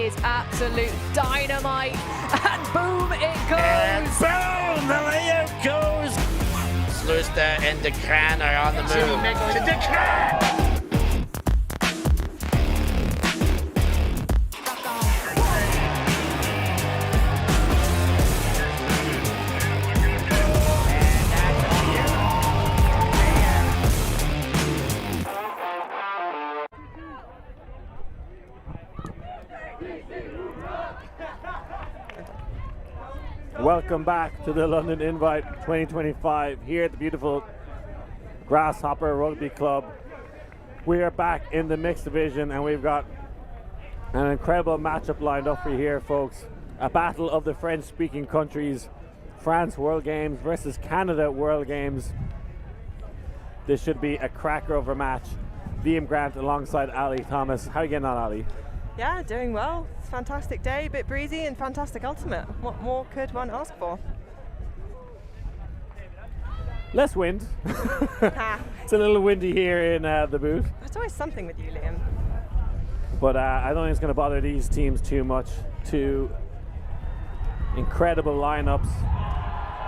is absolute dynamite. And boom, it goes. And boom, the layout goes. Slusta and Decran are on the move. To Decran! Welcome back to the London Invite 2025 here at the beautiful Grasshopper Rugby Club. We are back in the mixed division and we've got an incredible matchup lined up for you here, folks. A battle of the French-speaking countries, France World Games versus Canada World Games. This should be a cracker of a match. Liam Grant alongside Ali Thomas. How are you getting on, Ali? Yeah, doing well. It's a fantastic day, a bit breezy and fantastic ultimate. What more could one ask for? Less wind. It's a little windy here in the booth. There's always something with you, Liam. But I don't think it's going to bother these teams too much. Two incredible lineups.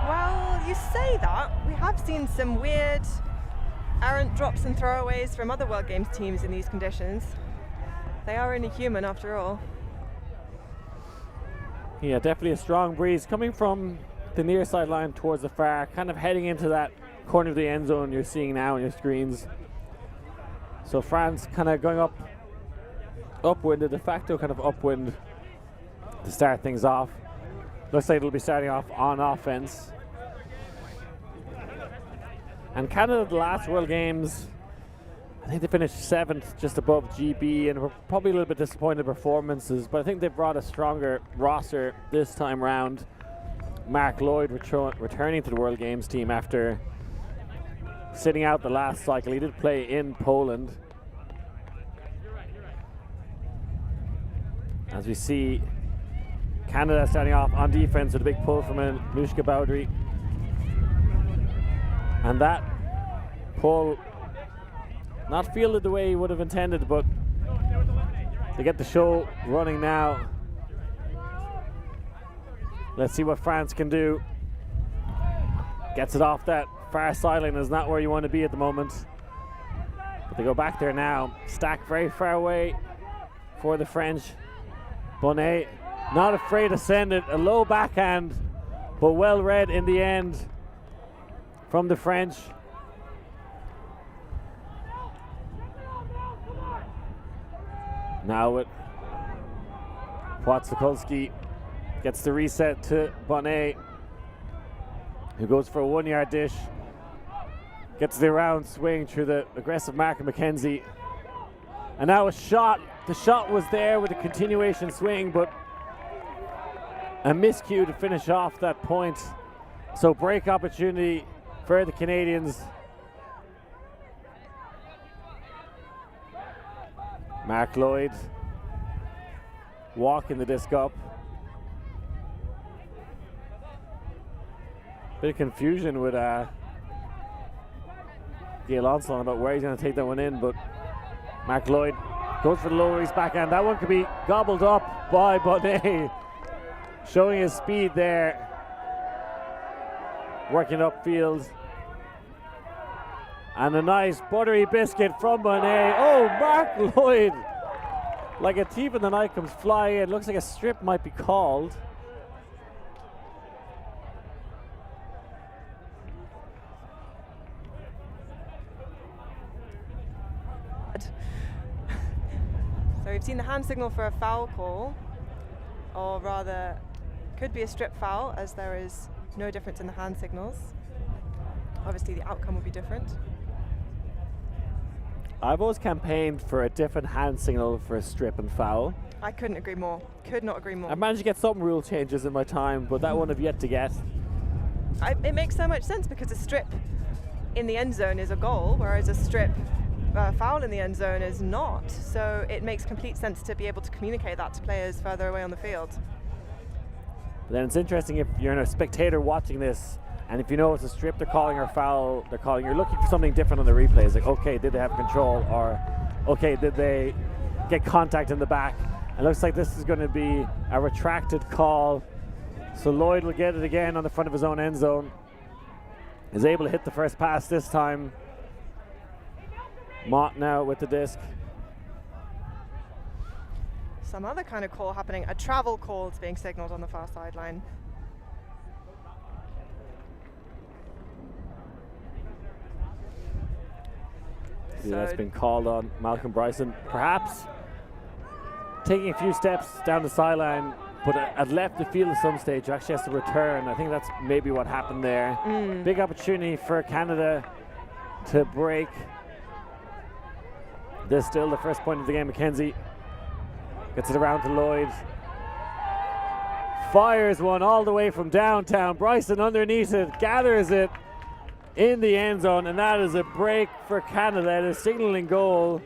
Well, you say that. We have seen some weird errant drops and throwaways from other World Games teams in these conditions. They are only human after all. Yeah, definitely a strong breeze coming from the near sideline towards the far, kind of heading into that corner of the end zone you're seeing now on your screens. So France kind of going upwind, a de facto kind of upwind to start things off. Looks like it'll be starting off on offense. And Canada, the last World Games, I think they finished 7th, just above GB, and were probably a little bit disappointed in performances, but I think they've brought a stronger roster this time round. Mark Lloyd returning to the World Games team after sitting out the last cycle. He did play in Poland. As we see Canada starting off on defense with a big pull from Anushka Bowdry. And that pull not fielded the way he would have intended, but they get the show running now. Let's see what France can do. Gets it off that far sideline, is not where you want to be at the moment. But they go back there now. Stacked very far away for the French. Bonnet not afraid to send it. A low backhand, but well read in the end from the French. Now with Pazzo gets the reset to Bonnet, who goes for a 1-yard dish. Gets the around swing through the aggressive mark of McKenzie. And now a shot. The shot was there with a continuation swing, but a miscue to finish off that point. So break opportunity for the Canadians. Mark Lloyd walking the disc up. Bit of confusion with Gail Onslaught about where he's going to take that one in, but Mark Lloyd goes for the lower east backhand. That one could be gobbled up by Bonnet, showing his speed there, working upfield. And a nice buttery biscuit from Bonnet. Oh, Mark Lloyd, like a thief in the night, comes flying in. Looks like a strip might be called. So we've seen the hand signal for a foul call, or rather, could be a strip foul, as there is no difference in the hand signals. Obviously, the outcome will be different. I've always campaigned for a different hand signal for a strip and foul. I couldn't agree more. Could not agree more. I managed to get some rule changes in my time, but that one I've yet to get. It makes so much sense because a strip in the end zone is a goal, whereas a strip foul in the end zone is not. So it makes complete sense to be able to communicate that to players further away on the field. But then it's interesting if you're a spectator watching this, and if you know it's a strip they're calling or foul they're calling, you're looking for something different on the replays. Like, okay, did they have control? Or, okay, did they get contact in the back? It looks like this is going to be a retracted call. So Lloyd will get it again on the front of his own end zone. Is able to hit the first pass this time. Mott now with the disc. Some other kind of call happening. A travel call is being signaled on the far sideline. Yeah, that's been called on Malcolm Bryson. Perhaps taking a few steps down the sideline, but had left the field at some stage. Actually has to return. I think that's maybe what happened there. Big opportunity for Canada to break. This still the first point of the game. McKenzie gets it around to Lloyd. Fires one all the way from downtown. Bryson underneath it, gathers it in the end zone, and that is a break for Canada. They're signaling goal.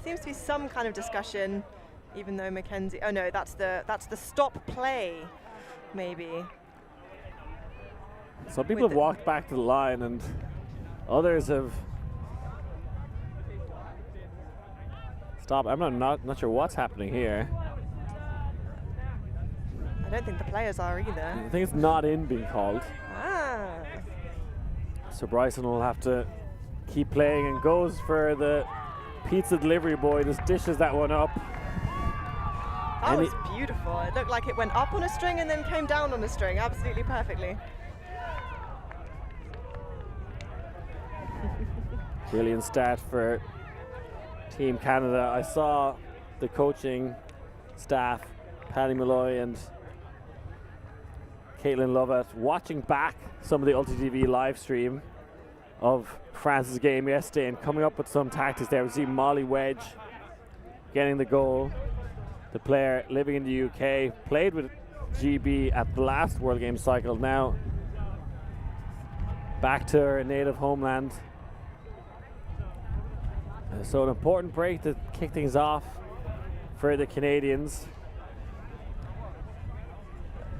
Seems to be some kind of discussion, even though McKenzie. Oh no, that's the stop play, maybe. Some people have walked back to the line, and others have stopped. I'm not sure what's happening here. I don't think the players are either. I think it's not in being called. So Bryson will have to keep playing and goes for the pizza delivery boy. Just dishes that one up. That was beautiful. It looked like it went up on a string and then came down on a string absolutely perfectly. Brilliant stat for Team Canada. I saw the coaching staff, Paddy Malloy and Caitlin Lovett, watching back some of the ULTI.TV live stream of France's game yesterday and coming up with some tactics there. We see Molly Wedge getting the goal. The player living in the UK, played with GB at the last World Games cycle, now back to her native homeland. So an important break to kick things off for the Canadians.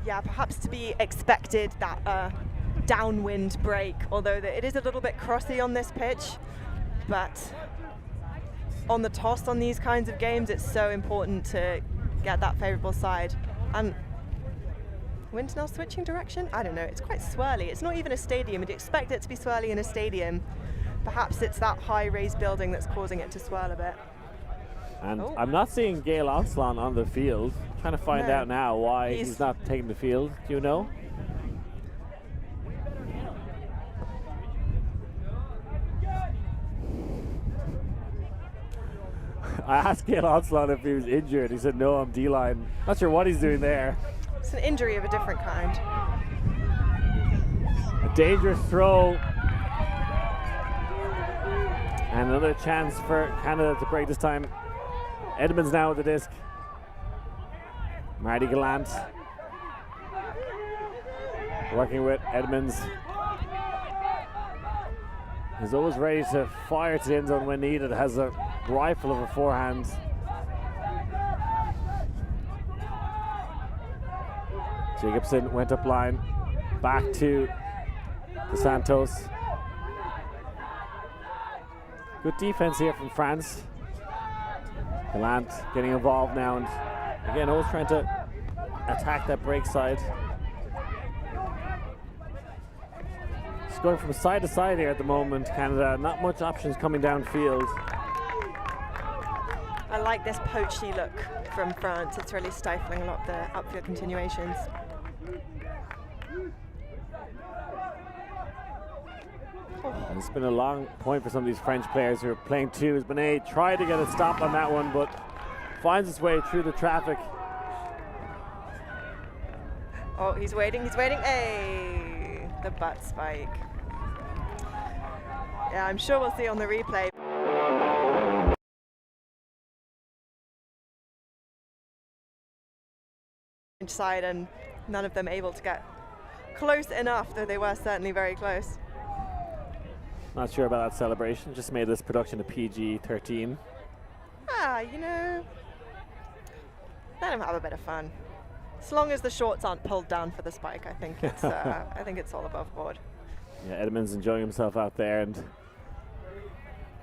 Yeah, perhaps to be expected, that downwind break, although it is a little bit crossy on this pitch. But on the toss on these kinds of games, it's so important to get that favourable side. And wind's now switching direction? I don't know, it's quite swirly. It's not even a stadium. You'd expect it to be swirly in a stadium. Perhaps it's that high raised building that's causing it to swirl a bit. And I'm not seeing Gail Onslaught on the field. Trying to find out now why he's not taking the field. Do you know? I asked Gail Onslaught if he was injured. He said, no, I'm D-line. Not sure what he's doing there. It's an injury of a different kind. A dangerous throw. And another chance for Canada to break this time. Edmonds now with the disc. Marty Gallant working with Edmonds. He's always ready to fire to the end zone when needed. Has a rifle of a forehand. Jacobson went up line. Back to DeSantos. Good defense here from France. Gallant getting involved now, and again always trying to attack that break side. Just going from side to side here at the moment, Canada. Not much options coming downfield. I like this poachy look from France. It's really stifling a lot of the upfield continuations. And it's been a long point for some of these French players who are playing twos. Benet tried to get a stop on that one, but finds his way through the traffic. Oh, he's waiting, he's waiting. Hey, the butt spike. Yeah, I'm sure we'll see on the replay. Side, and none of them able to get close enough, though they were certainly very close. Not sure about that celebration. Just made this production a PG-13. You know, let them have a bit of fun. As long as the shorts aren't pulled down for the spike, I think it's I think it's all above board. Yeah, Edmonds enjoying himself out there, and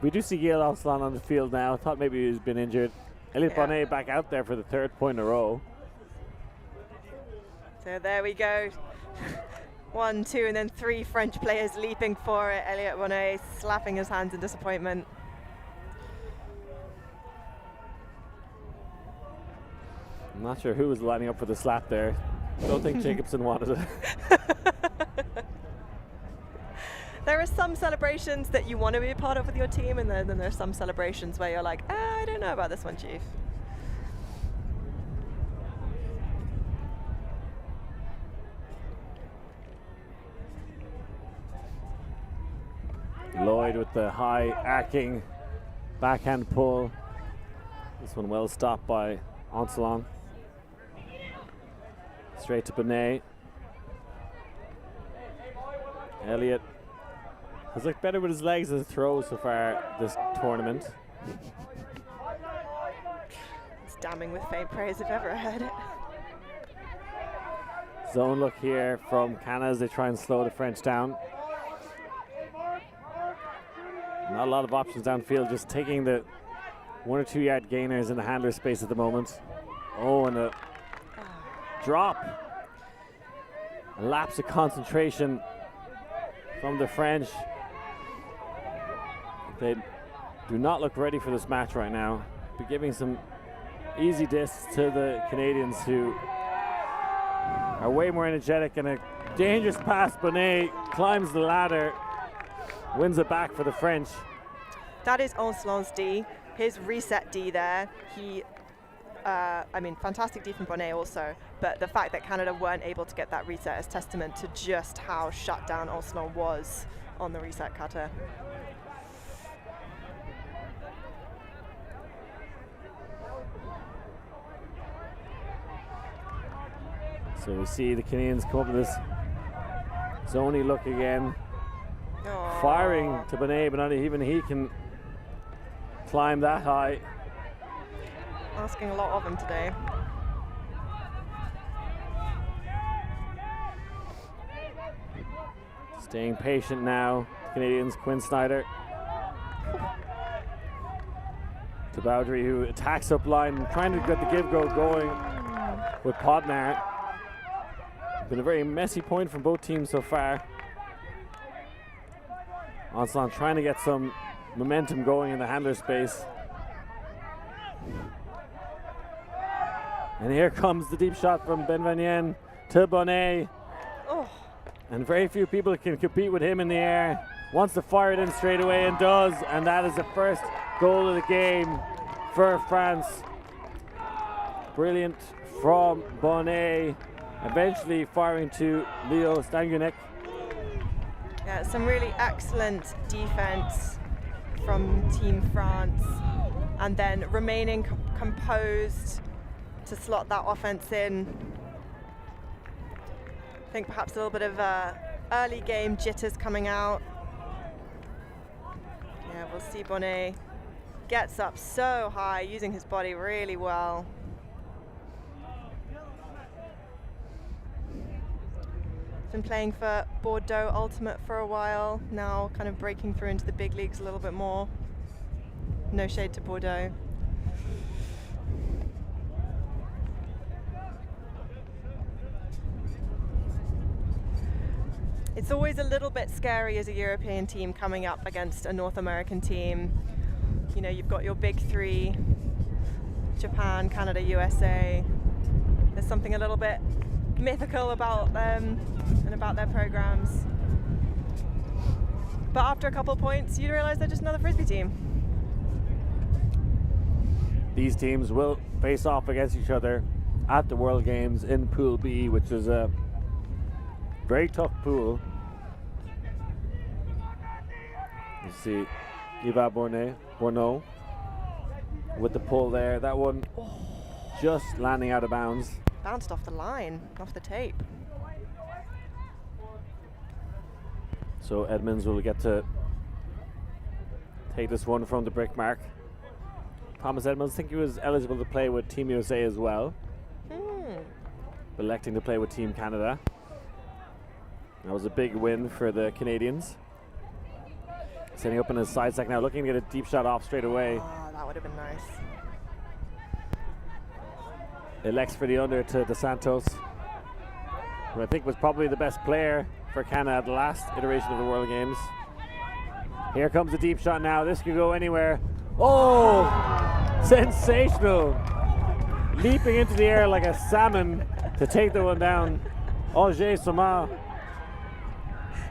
We do see Gail Oslan on the field now. Thought maybe he's been injured. Elliot Bonnet back out there for the 3rd point in a row. So there we go. 1, 2, and then 3 French players leaping for it. Elliot Bonnet slapping his hands in disappointment. I'm not sure who was lining up for the slap there. Don't think Jacobson wanted it. There are some celebrations that you want to be a part of with your team, and then there's some celebrations where you're like, I don't know about this one, Chief. Lloyd with the high arcing backhand pull. This one well stopped by Onsalon. Straight to Bonnet. Elliot has looked better with his legs as a throw so far this tournament. It's damning with faint praise if ever heard it. Zone look here from Canada as they try and slow the French down. Not a lot of options downfield, just taking the 1 or 2 yard gainers in the handler space at the moment. Oh, and a drop. A lapse of concentration from the French. They do not look ready for this match right now. Be giving some easy discs to the Canadians, who are way more energetic, and a dangerous pass. Bonnet climbs the ladder, wins it back for the French. That is Onslon's D, his reset D there. He, I mean, fantastic D from Bonnet also, but the fact that Canada weren't able to get that reset is testament to just how shut down Onslon was on the reset cutter. So we see the Canadians come up with this zony look again. Aww. Firing to Bonnet, but not even he can climb that high. Asking a lot of him today. Staying patient now, Canadians. Quinn Snyder to Bowdry, who attacks up line, trying to get the give-go going with Podnar. Been a very messy point from both teams so far. Onslon trying to get some momentum going in the handler space. And here comes the deep shot from Benvanien to Bonnet. Oh. And very few people can compete with him in the air. Wants to fire it in straight away, and does. And that is the first goal of the game for France. Brilliant from Bonnet. Eventually firing to Leo Stangunek. Yeah, some really excellent defense from Team France, and then remaining composed to slot that offense in. I think perhaps a little bit of early game jitters coming out. Yeah, we'll see Bonnet gets up so high, using his body really well. Been playing for Bordeaux Ultimate for a while, now kind of breaking through into the big leagues a little bit more. No shade to Bordeaux. It's always a little bit scary as a European team coming up against a North American team. You know, you've got your big three, Japan, Canada, USA. There's something a little bit mythical about them and about their programs. But after a couple of points, you realize they're just another Frisbee team. These teams will face off against each other at the World Games in Pool B, which is a very tough pool. You see Yves Bourneau with the pull there. That one just landing out of bounds. Bounced off the line, off the tape. So Edmonds will get to take this one from the brick mark. Thomas Edmonds, I think he was eligible to play with Team USA as well. Electing to play with Team Canada. That was a big win for the Canadians. Setting up in his side stack now, looking to get a deep shot off straight away. Oh, that would have been nice. Elects for the under to Dos Santos, who I think was probably the best player for Canada at the last iteration of the World Games. Here comes the deep shot now. This could go anywhere. Oh, sensational. Leaping into the air like a salmon to take the one down. Auger Somar.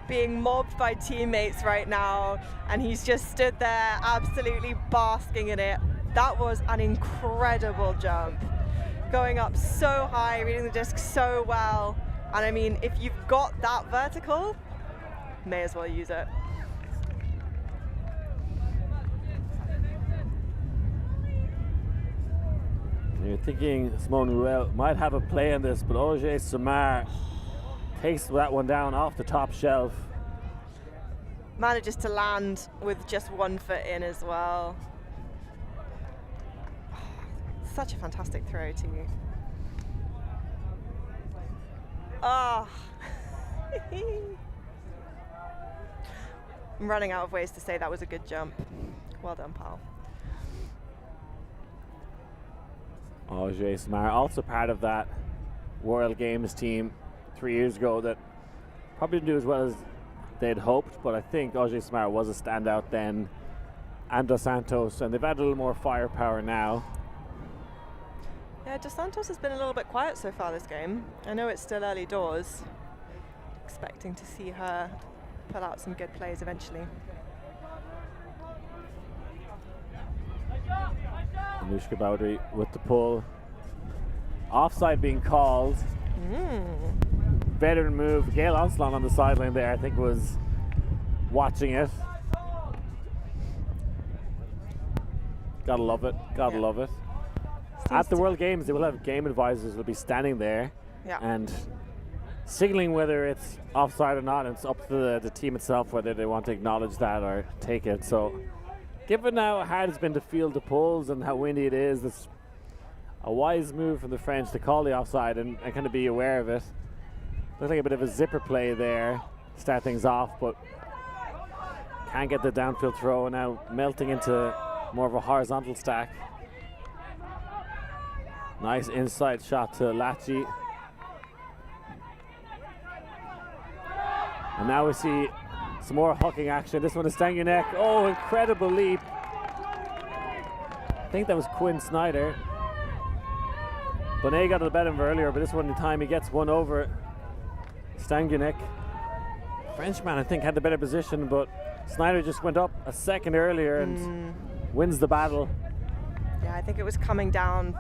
Being mobbed by teammates right now, and he's just stood there absolutely basking in it. That was an incredible jump. Going up so high, reading the disc so well. And I mean, if you've got that vertical, may as well use it. You're thinking Simone Ruel might have a play in this, but Auger Somar takes that one down off the top shelf. Manages to land with just 1 foot in as well. Such a fantastic throw too. Ah. I'm running out of ways to say that was a good jump. Well done, pal. Auger Somar, also part of that World Games team 3 years ago that probably didn't do as well as they'd hoped, but I think Auger Somar was a standout then, and Dos Santos, and they've added a little more firepower now. Yeah, Dos Santos has been a little bit quiet so far this game. I know it's still early doors. Expecting to see her put out some good plays eventually. Anushka Bowdry with the pull. Offside being called. Veteran move. Gail Onslaught on the sideline there, I think, was watching it. Gotta love it. Gotta love it. At the World Games, they will have game advisors who will be standing there and signaling whether it's offside or not. And it's up to the team itself whether they want to acknowledge that or take it. So, given how hard it's been to field the pulls and how windy it is, it's a wise move from the French to call the offside and kind of be aware of it. Looks like a bit of a zipper play there, start things off, but can't get the downfield throw, and now melting into more of a horizontal stack. Nice inside shot to Lachi. And now we see some more hucking action. This one is Stangunek. Oh, incredible leap. I think that was Quinn Snyder. Bonet got the better of him earlier, but this one in time he gets one over Stangunek. Frenchman, I think, had the better position, but Snyder just went up a second earlier and wins the battle. Yeah, I think it was coming down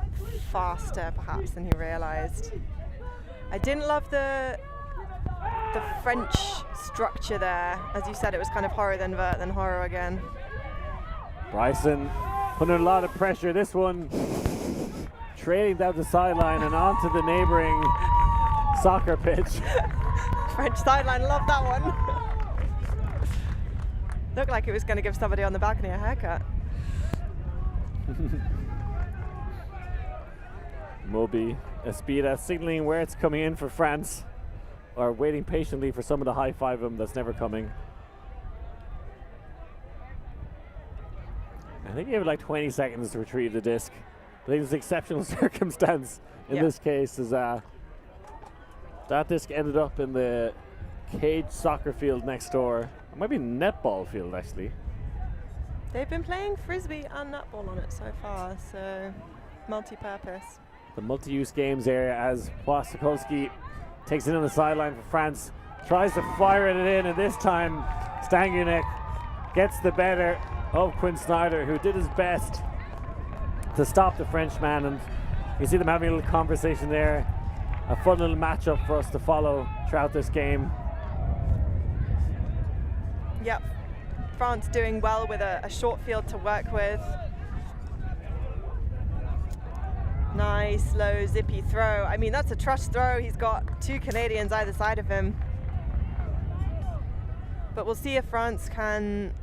faster perhaps than he realized. I didn't love the French structure there. As you said, it was kind of horror then vert then horror again. Bryson putting a lot of pressure. This one trailing down the sideline and onto the neighboring soccer pitch. French sideline, love that one. Looked like it was going to give somebody on the balcony a haircut. Moby Espida signaling where it's coming in for France, or waiting patiently for someone to high-five him. That's never coming. I think he had like 20 seconds to retrieve the disc. I think it's an exceptional circumstance in this case, as that disc ended up in the cage soccer field next door. It might be netball field, actually. They've been playing Frisbee and netball on it so far, so multi-purpose. The multi-use games area as Wojciechowski takes it on the sideline for France, tries to fire it in, and this time Stangunek gets the better of Quinn Snyder, who did his best to stop the Frenchman, and you see them having a little conversation there. A fun little matchup for us to follow throughout this game. Yep, France doing well with a short field to work with. Nice, low, zippy throw. I mean, that's a trust throw. He's got two Canadians either side of him. But we'll see if France can,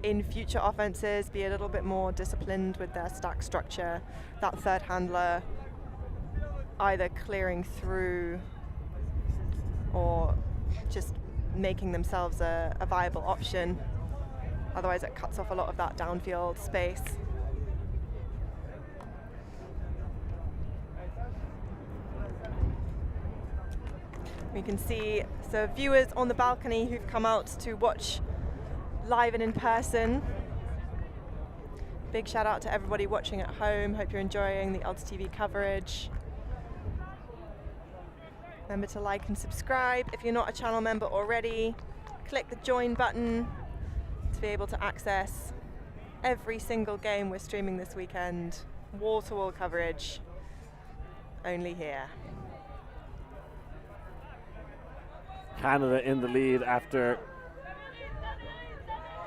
in future offenses, be a little bit more disciplined with their stack structure. That third handler either clearing through or just making themselves a viable option. Otherwise, it cuts off a lot of that downfield space. We can see so viewers on the balcony who've come out to watch live and in person. Big shout out to everybody watching at home. Hope you're enjoying the ULTI.TV coverage. Remember to like and subscribe. If you're not a channel member already, click the join button to be able to access every single game we're streaming this weekend. Wall-to-wall coverage, only here. Canada in the lead after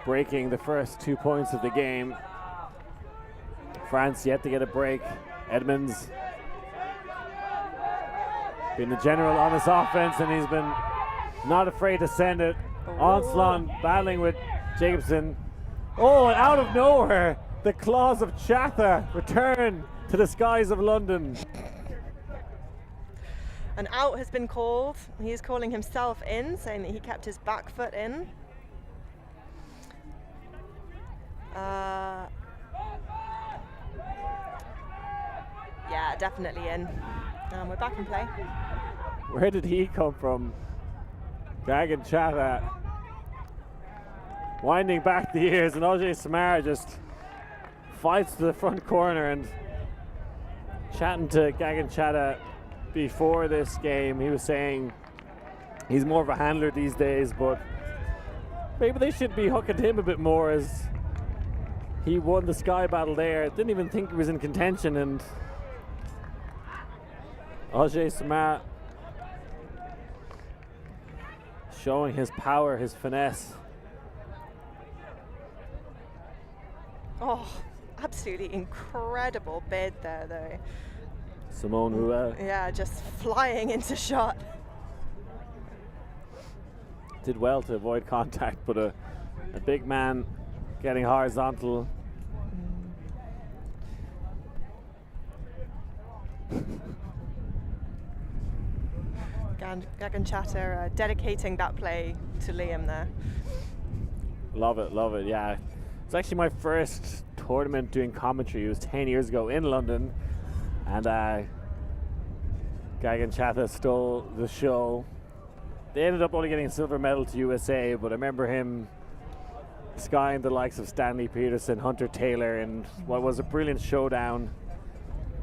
breaking the first 2 points of the game. France yet to get a break. Edmonds being the general on this offense, and he's been not afraid to send it. Onslaught battling with Jacobson. Oh, and out of nowhere, the claws of Chatha return to the skies of London. An out has been called. He is calling himself in, saying that he kept his back foot in. Yeah, definitely in. We're back in play. Where did he come from? Gagan Chatha winding back the ears, and Ajay Samara just fights to the front corner. And chatting to Gagan Chatha before this game, he was saying he's more of a handler these days, but maybe they should be hooking him a bit more, as he won the sky battle there. Didn't even think he was in contention, and Ajay Samara showing his power, his finesse. Oh, absolutely incredible bid there, though. Simone Ruel. Yeah, just flying into shot. Did well to avoid contact, but a big man getting horizontal. Gagan Chatha dedicating that play to Liam there. Love it, yeah. It's actually my first tournament doing commentary. It was 10 years ago in London, and Gagan Chatha stole the show. They ended up only getting a silver medal to USA, but I remember him skying the likes of Stanley Peterson, Hunter Taylor, and what was a brilliant showdown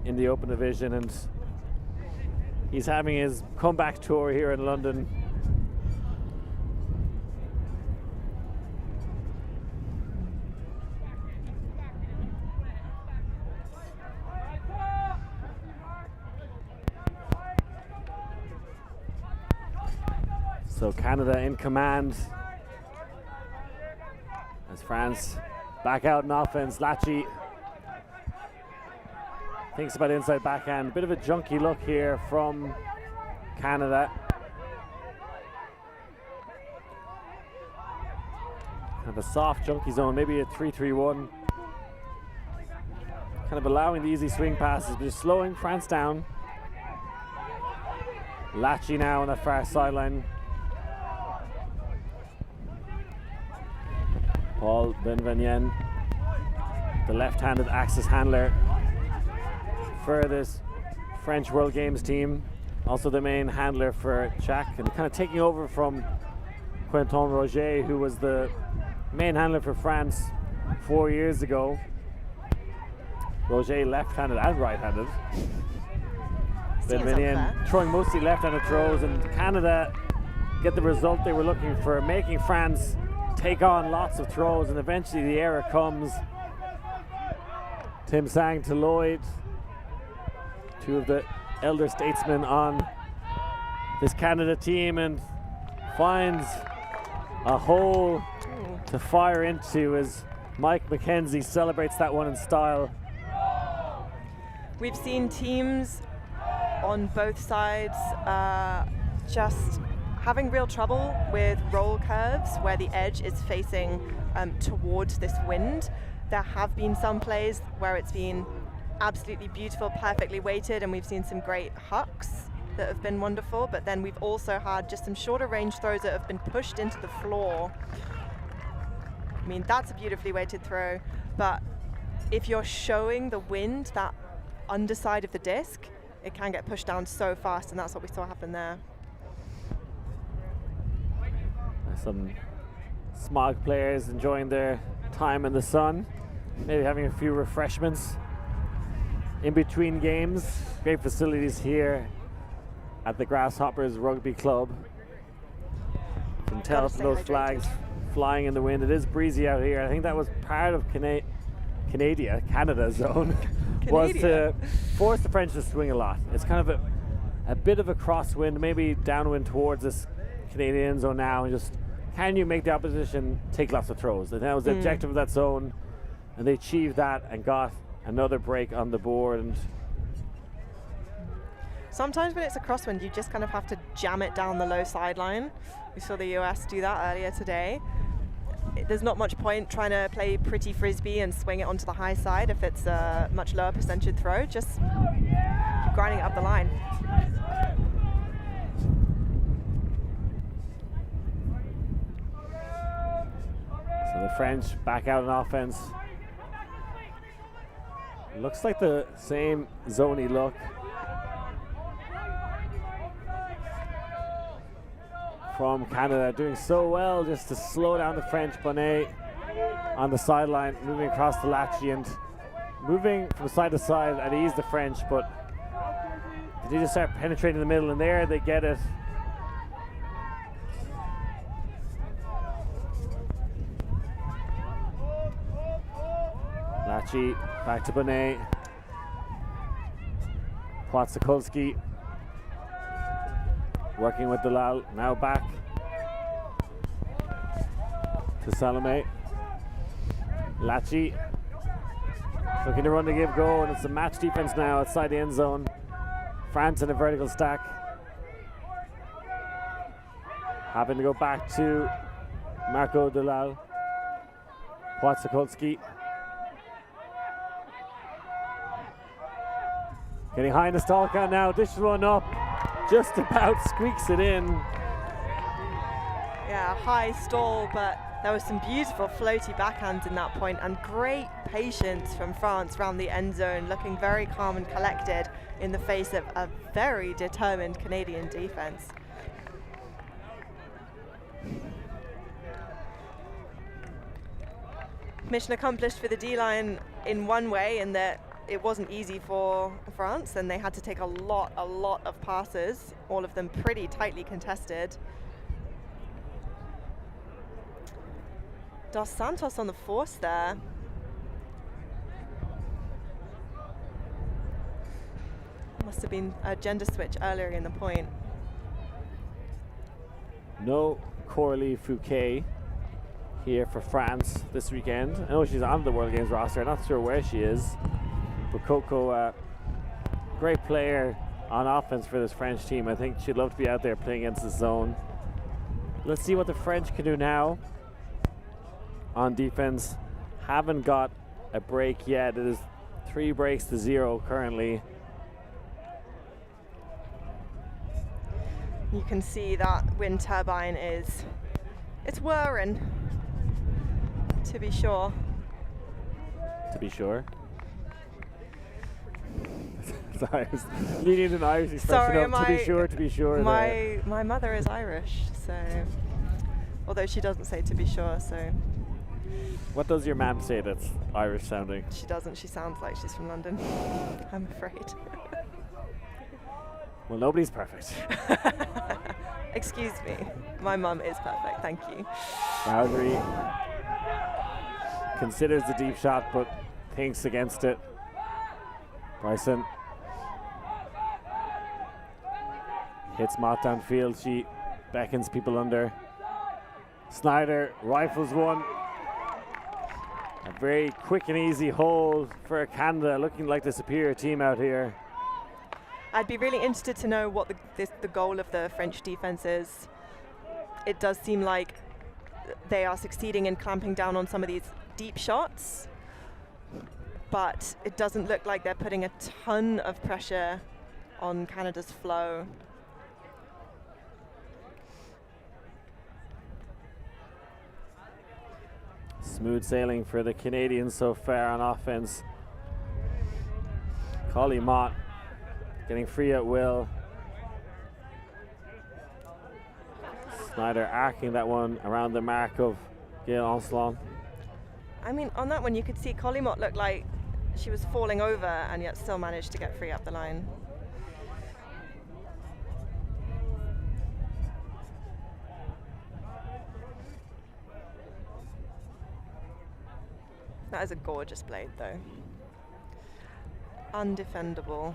in the open division. And he's having his comeback tour here in London. So Canada in command as France back out in offense. Lachi thinks about inside backhand. Bit of a junky look here from Canada. Kind of a soft junky zone, maybe a 3-3-1. Kind of allowing the easy swing passes, but just slowing France down. Lachi now on the far sideline. Paul Benvenien, the left-handed axis handler for this French World Games team. Also the main handler for Chak, and kind of taking over from Quentin Roger, who was the main handler for France 4 years ago. Roger left-handed and right-handed. Benvenien throwing mostly left-handed throws, and Canada get the result they were looking for, making France take on lots of throws, and eventually the error comes. Tim Sang to Lloyd, two of the elder statesmen on this Canada team, and finds a hole to fire into as Mike McKenzie celebrates that one in style. We've seen teams on both sides just having real trouble with roll curves where the edge is facing towards this wind. There have been some plays where it's been absolutely beautiful, perfectly weighted, and we've seen some great hucks that have been wonderful, but then we've also had just some shorter range throws that have been pushed into the floor. I mean, that's a beautifully weighted throw, but if you're showing the wind that underside of the disc, it can get pushed down so fast, and that's what we saw happen there. Some smog players enjoying their time in the sun, maybe having a few refreshments in between games. Great facilities here at the Grasshoppers Rugby Club. You can tell from those flags flying in the wind. It is breezy out here. I think that was part of Canada's zone was to force the French to swing a lot. It's kind of a bit of a crosswind, maybe downwind towards this Canadian zone now, and just can you make the opposition take lots of throws? And that was the objective of that zone, and they achieved that and got another break on the board. And sometimes when it's a crosswind, you just kind of have to jam it down the low sideline. We saw the US do that earlier today. There's not much point trying to play pretty Frisbee and swing it onto the high side if it's a much lower percentage throw. Just keep grinding it up the line. So the French back out on offense. Looks like the same zony look from Canada, doing so well just to slow down the French. Bonnet on the sideline, moving across the Latchy and moving from side to side at ease the French, but they just start penetrating the middle, and there they get it. Latchy back to Bonnet. Pazzo working with Dalal, now back to Salome. Latchy looking to run the give go, and it's a match defense now outside the end zone. France in a vertical stack. Having to go back to Marco Dalal. Pazzo getting high in the stall count now, dishes one up, just about squeaks it in. Yeah, high stall, but there was some beautiful floaty backhands in that point, and great patience from France around the end zone, looking very calm and collected in the face of a very determined Canadian defense. Mission accomplished for the D-line in one way, in that it wasn't easy for France, and they had to take a lot of passes, all of them pretty tightly contested. Dos Santos on the force there. Must have been a gender switch earlier in the point. No Coralie Fouquet here for France this weekend. I know she's on the World Games roster, not sure where she is. But Coco, great player on offense for this French team. I think she'd love to be out there playing against the zone. Let's see what the French can do now on defense. Haven't got a break yet. It is 3 breaks to 0 currently. You can see that wind turbine it's whirring, to be sure. To be sure. Sorry, I was needing an Irish expression. Sorry, to be sure. My mother is Irish, so although she doesn't say to be sure, so. What does your mum say that's Irish sounding? She doesn't. She sounds like she's from London, I'm afraid. Well, nobody's perfect. Excuse me. My mum is perfect, thank you. Boundary considers the deep shot, but thinks against it. Bryson hits Mott downfield. She beckons people under. Snyder rifles one. A very quick and easy hold for Canada, looking like the superior team out here. I'd be really interested to know what the goal of the French defense is. It does seem like they are succeeding in clamping down on some of these deep shots, but it doesn't look like they're putting a ton of pressure on Canada's flow. Smooth sailing for the Canadians so far on offense. Collie Mott getting free at will. Snyder arcing that one around the mark of Gail Onslaught. I mean, on that one, you could see Collie Mott looked like she was falling over and yet still managed to get free up the line. That is a gorgeous blade, though. Undefendable.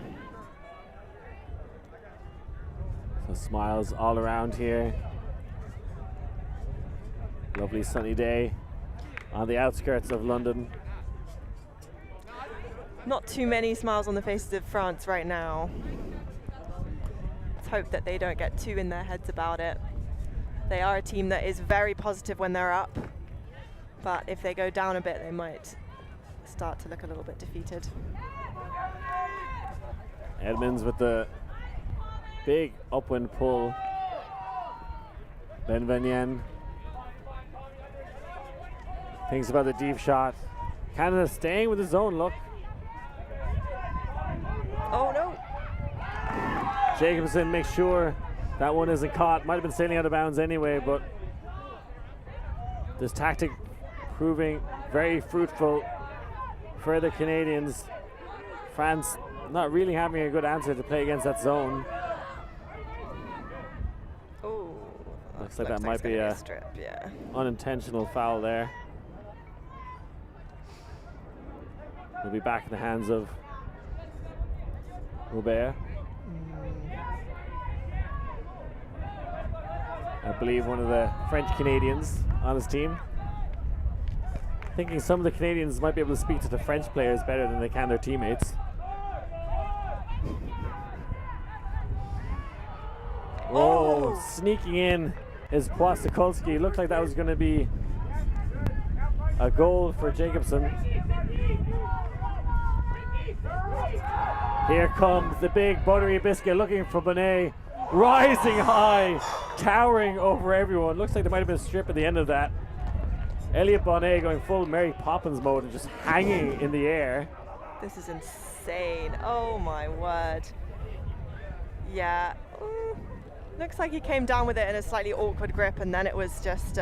So smiles all around here. Lovely sunny day on the outskirts of London. Not too many smiles on the faces of France right now. Let's hope that they don't get too in their heads about it. They are a team that is very positive when they're up, but if they go down a bit, they might start to look a little bit defeated. Edmonds with the big upwind pull. Ben Venyen thinks about the deep shot. Canada staying with his own look. Oh no! Jacobson makes sure that one isn't caught. Might have been sailing out of bounds anyway, but this tactic proving very fruitful for the Canadians. France not really having a good answer to play against that zone. Oh, looks like that might be a strip, yeah. Unintentional foul there. Will be back in the hands of Robert. I believe one of the French Canadians on his team. Thinking some of the Canadians might be able to speak to the French players better than they can their teammates. Oh, sneaking in is Pazzo. Looked like that was going to be a goal for Jacobson. Here comes the big buttery biscuit looking for Bonnet. Rising high, towering over everyone. Looks like there might have been a strip at the end of that. Elliot Bonnet going full Mary Poppins mode and just hanging in the air. This is insane. Oh my word. Yeah. Looks like he came down with it in a slightly awkward grip and then it was just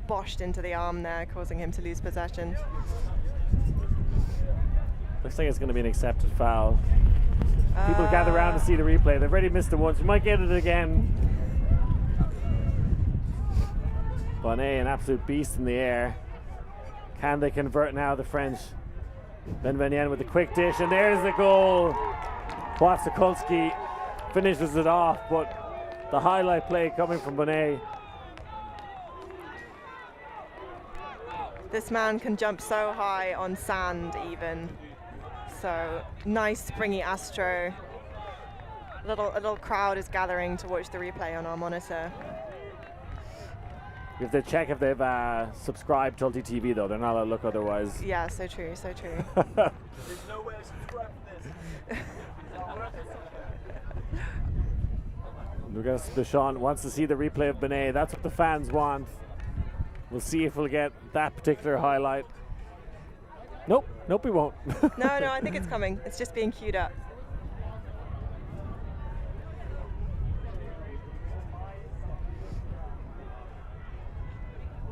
boshed into the arm there, causing him to lose possession. Looks like it's going to be an accepted foul. People gather around to see the replay. They've already missed it once. You might get it again. Bonnet, an absolute beast in the air. Can they convert now, the French? Ben Venyen with the quick dish, and there's the goal. Pazzo finishes it off, but the highlight play coming from Bonnet. This man can jump so high on sand even. So nice springy Astro. A little crowd is gathering to watch the replay on our monitor. You have to check if they've subscribed to ULTI.TV though. They're not allowed to look otherwise. Yeah, so true, so true. There's no way to subscribe to this. Lucas Bichon wants to see the replay of Bonnet. That's what the fans want. We'll see if we'll get that particular highlight. Nope, we won't. No, I think it's coming. It's just being queued up.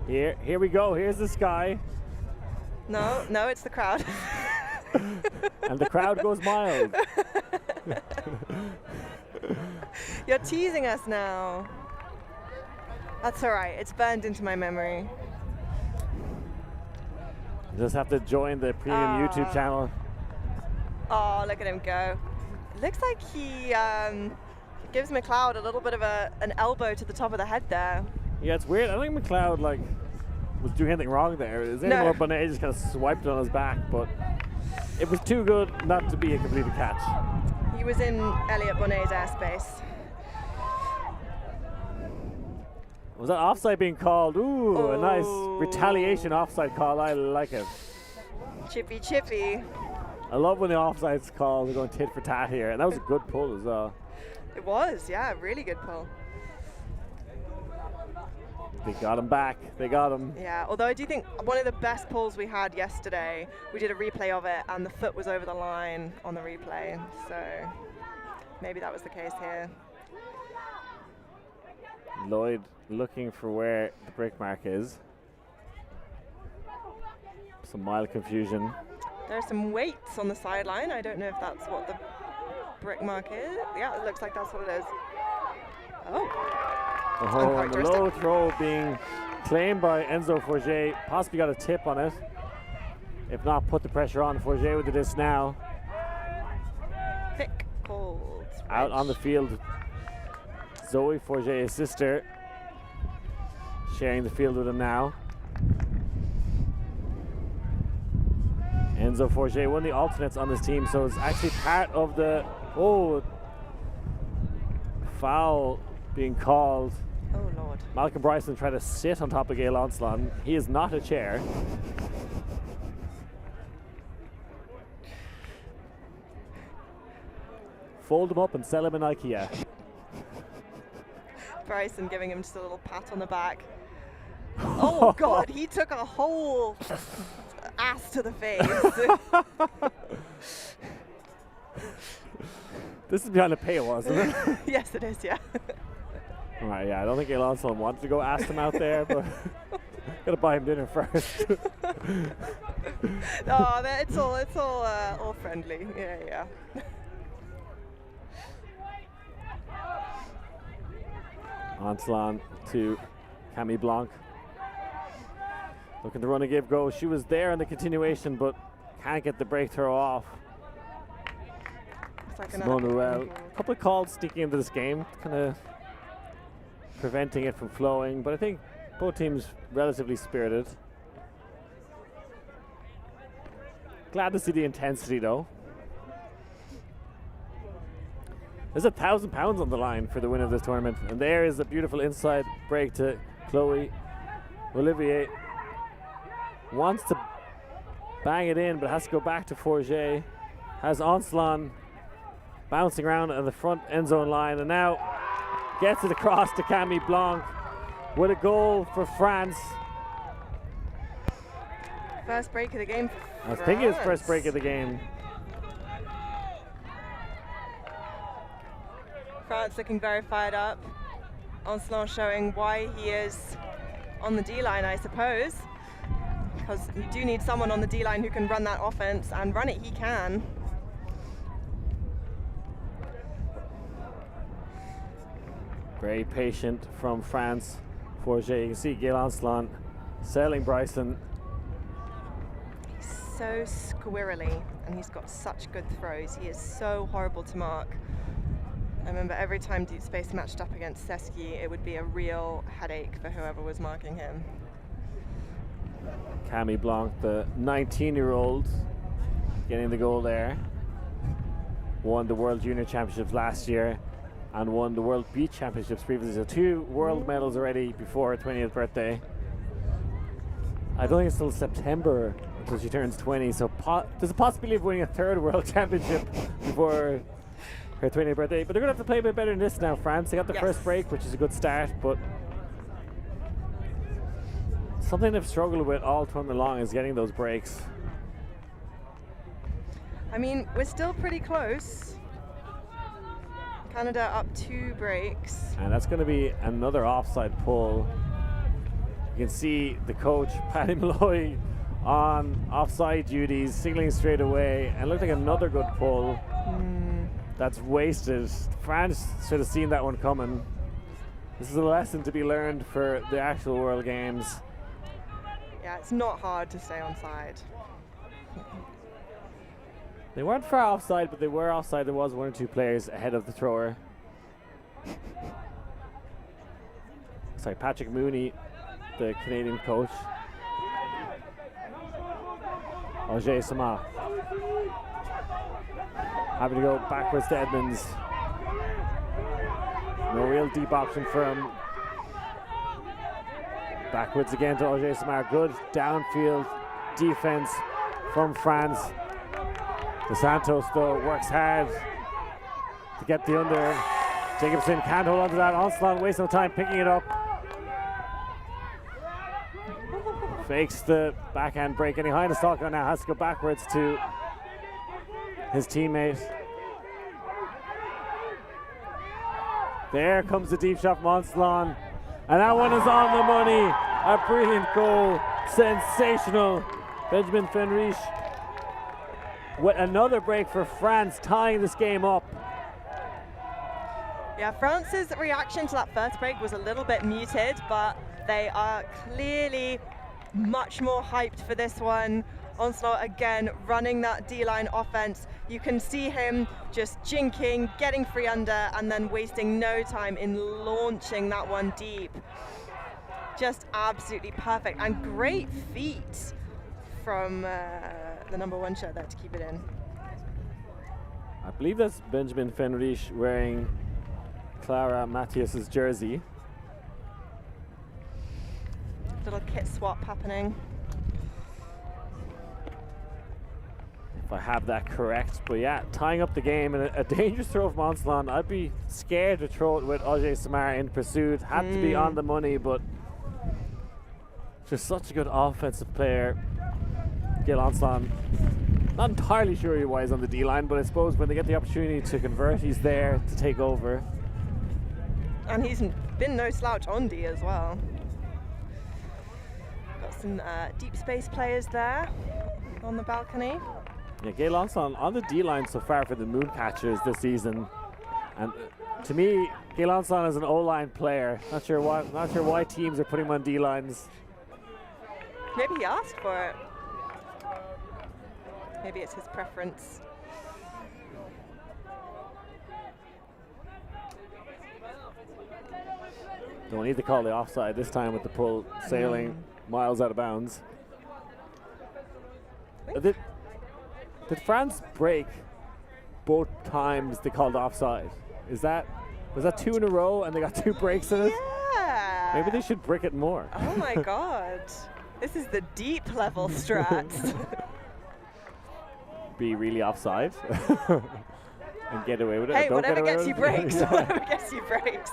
Here we go. Here's the sky. No, it's the crowd. And the crowd goes mild. You're teasing us now. That's all right. It's burned into my memory. You just have to join the premium YouTube channel. Oh, look at him go. It looks like he gives McLeod a little bit of an elbow to the top of the head there. Yeah, it's weird. I don't think McLeod was doing anything wrong there. Is there more Bonnet just kind of swiped it on his back, but it was too good not to be a completed catch. He was in Elliot Bonnet's airspace. Was that offside being called? Ooh, a nice retaliation offside call. I like it. Chippy. I love when the offside's called. They're going tit for tat here, and that was a good pull as well. It was, yeah, really good pull. They got him back. They got him. Yeah, although I do think one of the best pulls we had yesterday, we did a replay of it and the foot was over the line on the replay. So maybe that was the case here. Lloyd looking for where the break mark is. Some mild confusion. There are some weights on the sideline. I don't know if that's what the brick mark is. Yeah, it looks like that's what it is. Oh. And the low throw being claimed by Enzo Forget. Possibly got a tip on it. If not, put the pressure on. Forget with the disc now. Thick, cold. Out on the field, Zoe Forget's sister, sharing the field with him now. Enzo Forget, one of the alternates on this team, so it's actually part of the foul being called. Oh Lord. Malcolm Bryson tried to sit on top of Gail Onslaught. He is not a chair. Fold him up and sell him in IKEA. Bryson giving him just a little pat on the back. Oh God, he took a whole ass to the face. This is behind a paywall, isn't it? Yes, it is, yeah. All right, yeah, I don't think Gail Onslaught wanted to go ask him out there, but gotta buy him dinner first. Oh, it's all friendly. Yeah. Onslaught to Camille Blanc. Looking to run a give go. She was there in the continuation, but can't get the break throw off. Like Simone Ruel. A couple of calls sneaking into this game, kind of preventing it from flowing, but I think both teams relatively spirited. Glad to see the intensity though. There's £1,000 on the line for the win of this tournament, and there is a beautiful inside break to Chloe. Olivier wants to bang it in, but has to go back to Forget. Has Onslaught bouncing around at the front end zone line, and now gets it across to Camille Blanc with a goal for France. First break of the game. I think it's first break of the game. France looking very fired up. Onslaught showing why he is on the D-line, I suppose. Because you do need someone on the D-line who can run that offense, and run it he can. Very patient from France. Forget, you can see Gail Onslaught selling Bryson. He's so squirrely, and he's got such good throws. He is so horrible to mark. I remember every time Deep Space matched up against Seski, it would be a real headache for whoever was marking him. Camille Blanc, the 19-year-old, getting the goal there. Won the World Junior Championships last year and won the World Beach Championships previously. So 2 world medals already before her 20th birthday. I don't think it's till September until she turns 20, so there's a possibility of winning a 3rd World Championship before her 20th birthday, but they're going to have to play a bit better than this now, France. They got the first break, which is a good start, but something they've struggled with all tournament long is getting those breaks. I mean, we're still pretty close. Canada up 2 breaks. And that's going to be another offside pull. You can see the coach, Paddy Malloy, on offside duties, signaling straight away, and looked like another good pull. That's wasted. France should have seen that one coming. This is a lesson to be learned for the actual World Games. Yeah, it's not hard to stay onside. They weren't far offside, but they were offside. There was 1 or 2 players ahead of the thrower. Sorry, Patrick Mooney, the Canadian coach. Auger Sama. Happy to go backwards to Edmonds. No real deep option for him. Backwards again to Auger Samar. Good downfield defense from France. De Santos though works hard to get the under. Jacobson can't hold on to that. Onslaught wastes no time picking it up. fakes the backhand break. Getting high in the stalk now, has to go backwards to his teammate. There comes the deep shot from Onslaught. And that one is on the money. A brilliant goal. Sensational. Benjamin Fenriche with another break for France, tying this game up. Yeah, France's reaction to that first break was a little bit muted, but they are clearly much more hyped for this one. Onslaught again running that D-line offense. You can see him just jinking, getting free under, and then wasting no time in launching that one deep. Just absolutely perfect, and great feet from the number 1 shot there to keep it in. I believe that's Benjamin Fenriche wearing Clara Matthias's jersey. Little kit swap happening. If I have that correct, but yeah, tying up the game and a dangerous throw from Onslaught. I'd be scared to throw it with Ajay Samar in pursuit. Had to be on the money, but just such a good offensive player. Gil Onslaught, not entirely sure why he's on the D-line, but I suppose when they get the opportunity to convert, he's there to take over. And he's been no slouch on D as well. Got some deep space players there on the balcony. Yeah, Gail Onslaught on the D-line so far for the Mooncatchers this season. And to me, Gail Onslaught is an O-line player. Not sure why teams are putting him on D-lines. Maybe he asked for it. Maybe it's his preference. Don't need to call the offside this time with the pull sailing miles out of bounds. Did France break both times they called offside? Was that 2 in a row and they got 2 breaks in it? Yeah. Maybe they should brick it more. Oh my god. This is the deep level strats. Be really offside and get away with it. Hey, Don't whatever get away gets you with it. breaks. Whatever gets you breaks.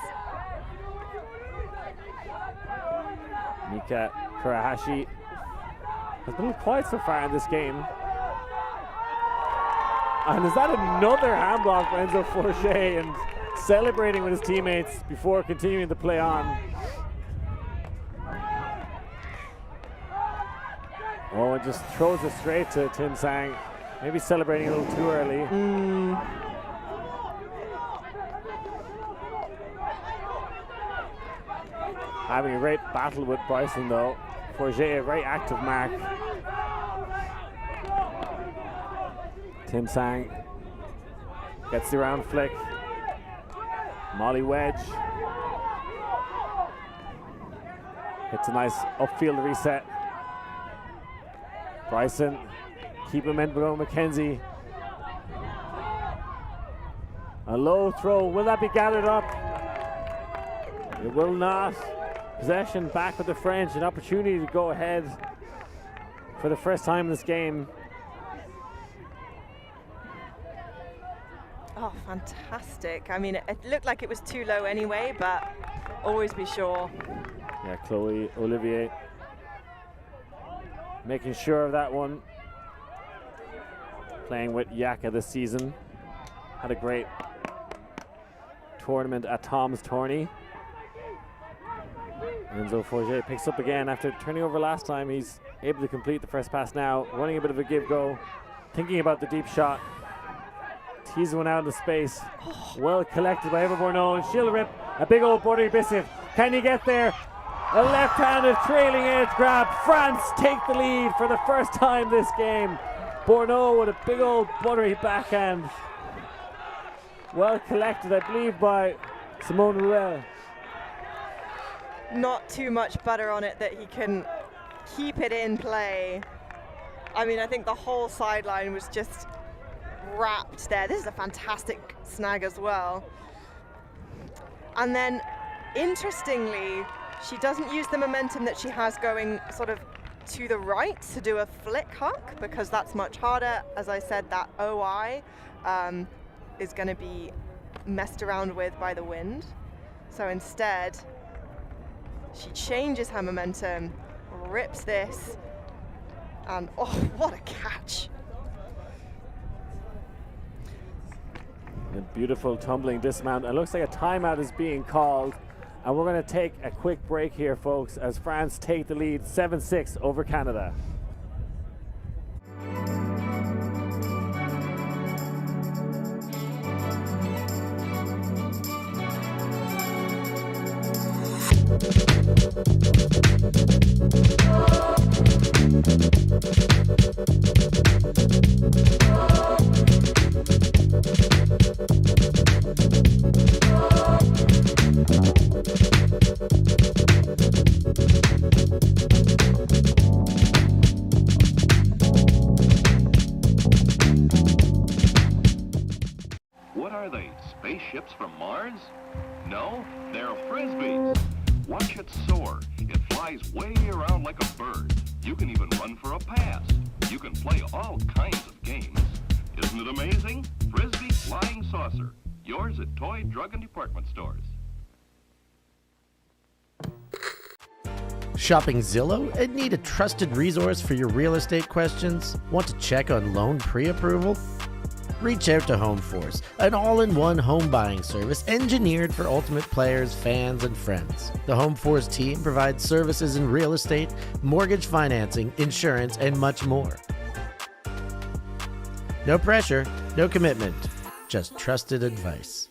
Mika Kurahashi has been quiet so far in this game. And is that another handball for Enzo Forget, and celebrating with his teammates before continuing to play on. Oh, and just throws it straight to Tim Sang. Maybe celebrating a little too early. Having a great battle with Bryson though. Forget, a very active mark. Tim Sang gets the round flick. Molly wedge. Hits a nice upfield reset. Bryson, keep momentum going, McKenzie. A low throw, will that be gathered up? It will not. Possession back with the French, an opportunity to go ahead for the first time in this game. Oh, fantastic. I mean, it looked like it was too low anyway, but always be sure. Yeah, Chloe Olivier making sure of that one. Playing with Yaka this season. Had a great tournament at Tom's Tourney. Enzo Forget picks up again after turning over last time. He's able to complete the first pass now. Running a bit of a give-go. Thinking about the deep shot. Teasing one out into space. Well collected by Eva Bourneau, and she'll rip a big old buttery biscuit. Can you get there? A left-handed trailing edge grab. France take the lead for the first time this game. Bourneau with a big old buttery backhand. Well collected, I believe, by Simone Ruel. Not too much butter on it that he can keep it in play. I mean, I think the whole sideline was just wrapped there. This is a fantastic snag as well. And then, interestingly, she doesn't use the momentum that she has going sort of to the right to do a flick hook, because that's much harder. As I said, that OI is going to be messed around with by the wind. So instead, she changes her momentum rips this. And oh, what a catch. A beautiful tumbling dismount. It looks like a timeout is being called. And we're going to take a quick break here, folks, as France take the lead 7-6 over Canada. What are they, spaceships from Mars? No, they're Frisbees. Watch it soar. It flies way around like a bird. You can even run for a pass. You can play all kinds of games. Isn't it amazing? Frisbee Flying Saucer. Yours at toy, drug, and department stores. Shopping Zillow and need a trusted resource for your real estate questions? Want to check on loan pre-approval? Reach out to HomeForce, an all-in-one home buying service engineered for ultimate players, fans, and friends. The HomeForce team provides services in real estate, mortgage financing, insurance, and much more. No pressure, no commitment, just trusted advice.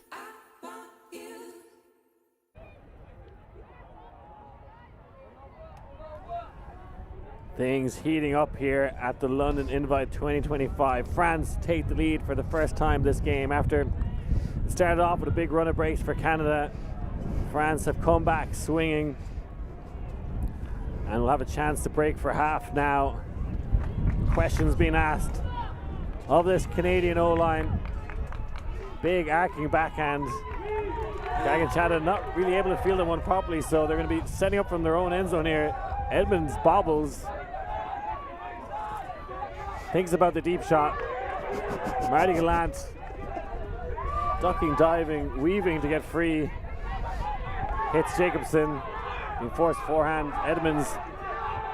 Things heating up here at the London Invite 2025. France take the lead for the first time this game after it started off with a big run of breaks for Canada. France have come back swinging and will have a chance to break for half now. Questions being asked of this Canadian O-line. Big arcing backhand. Gaganchada not really able to field the one properly, so they're going to be setting up from their own end zone here. Edmonds bobbles. Thinks about the deep shot. Marty Gallant ducking, diving, weaving to get free. Hits Jacobson. Being forced forehand. Edmonds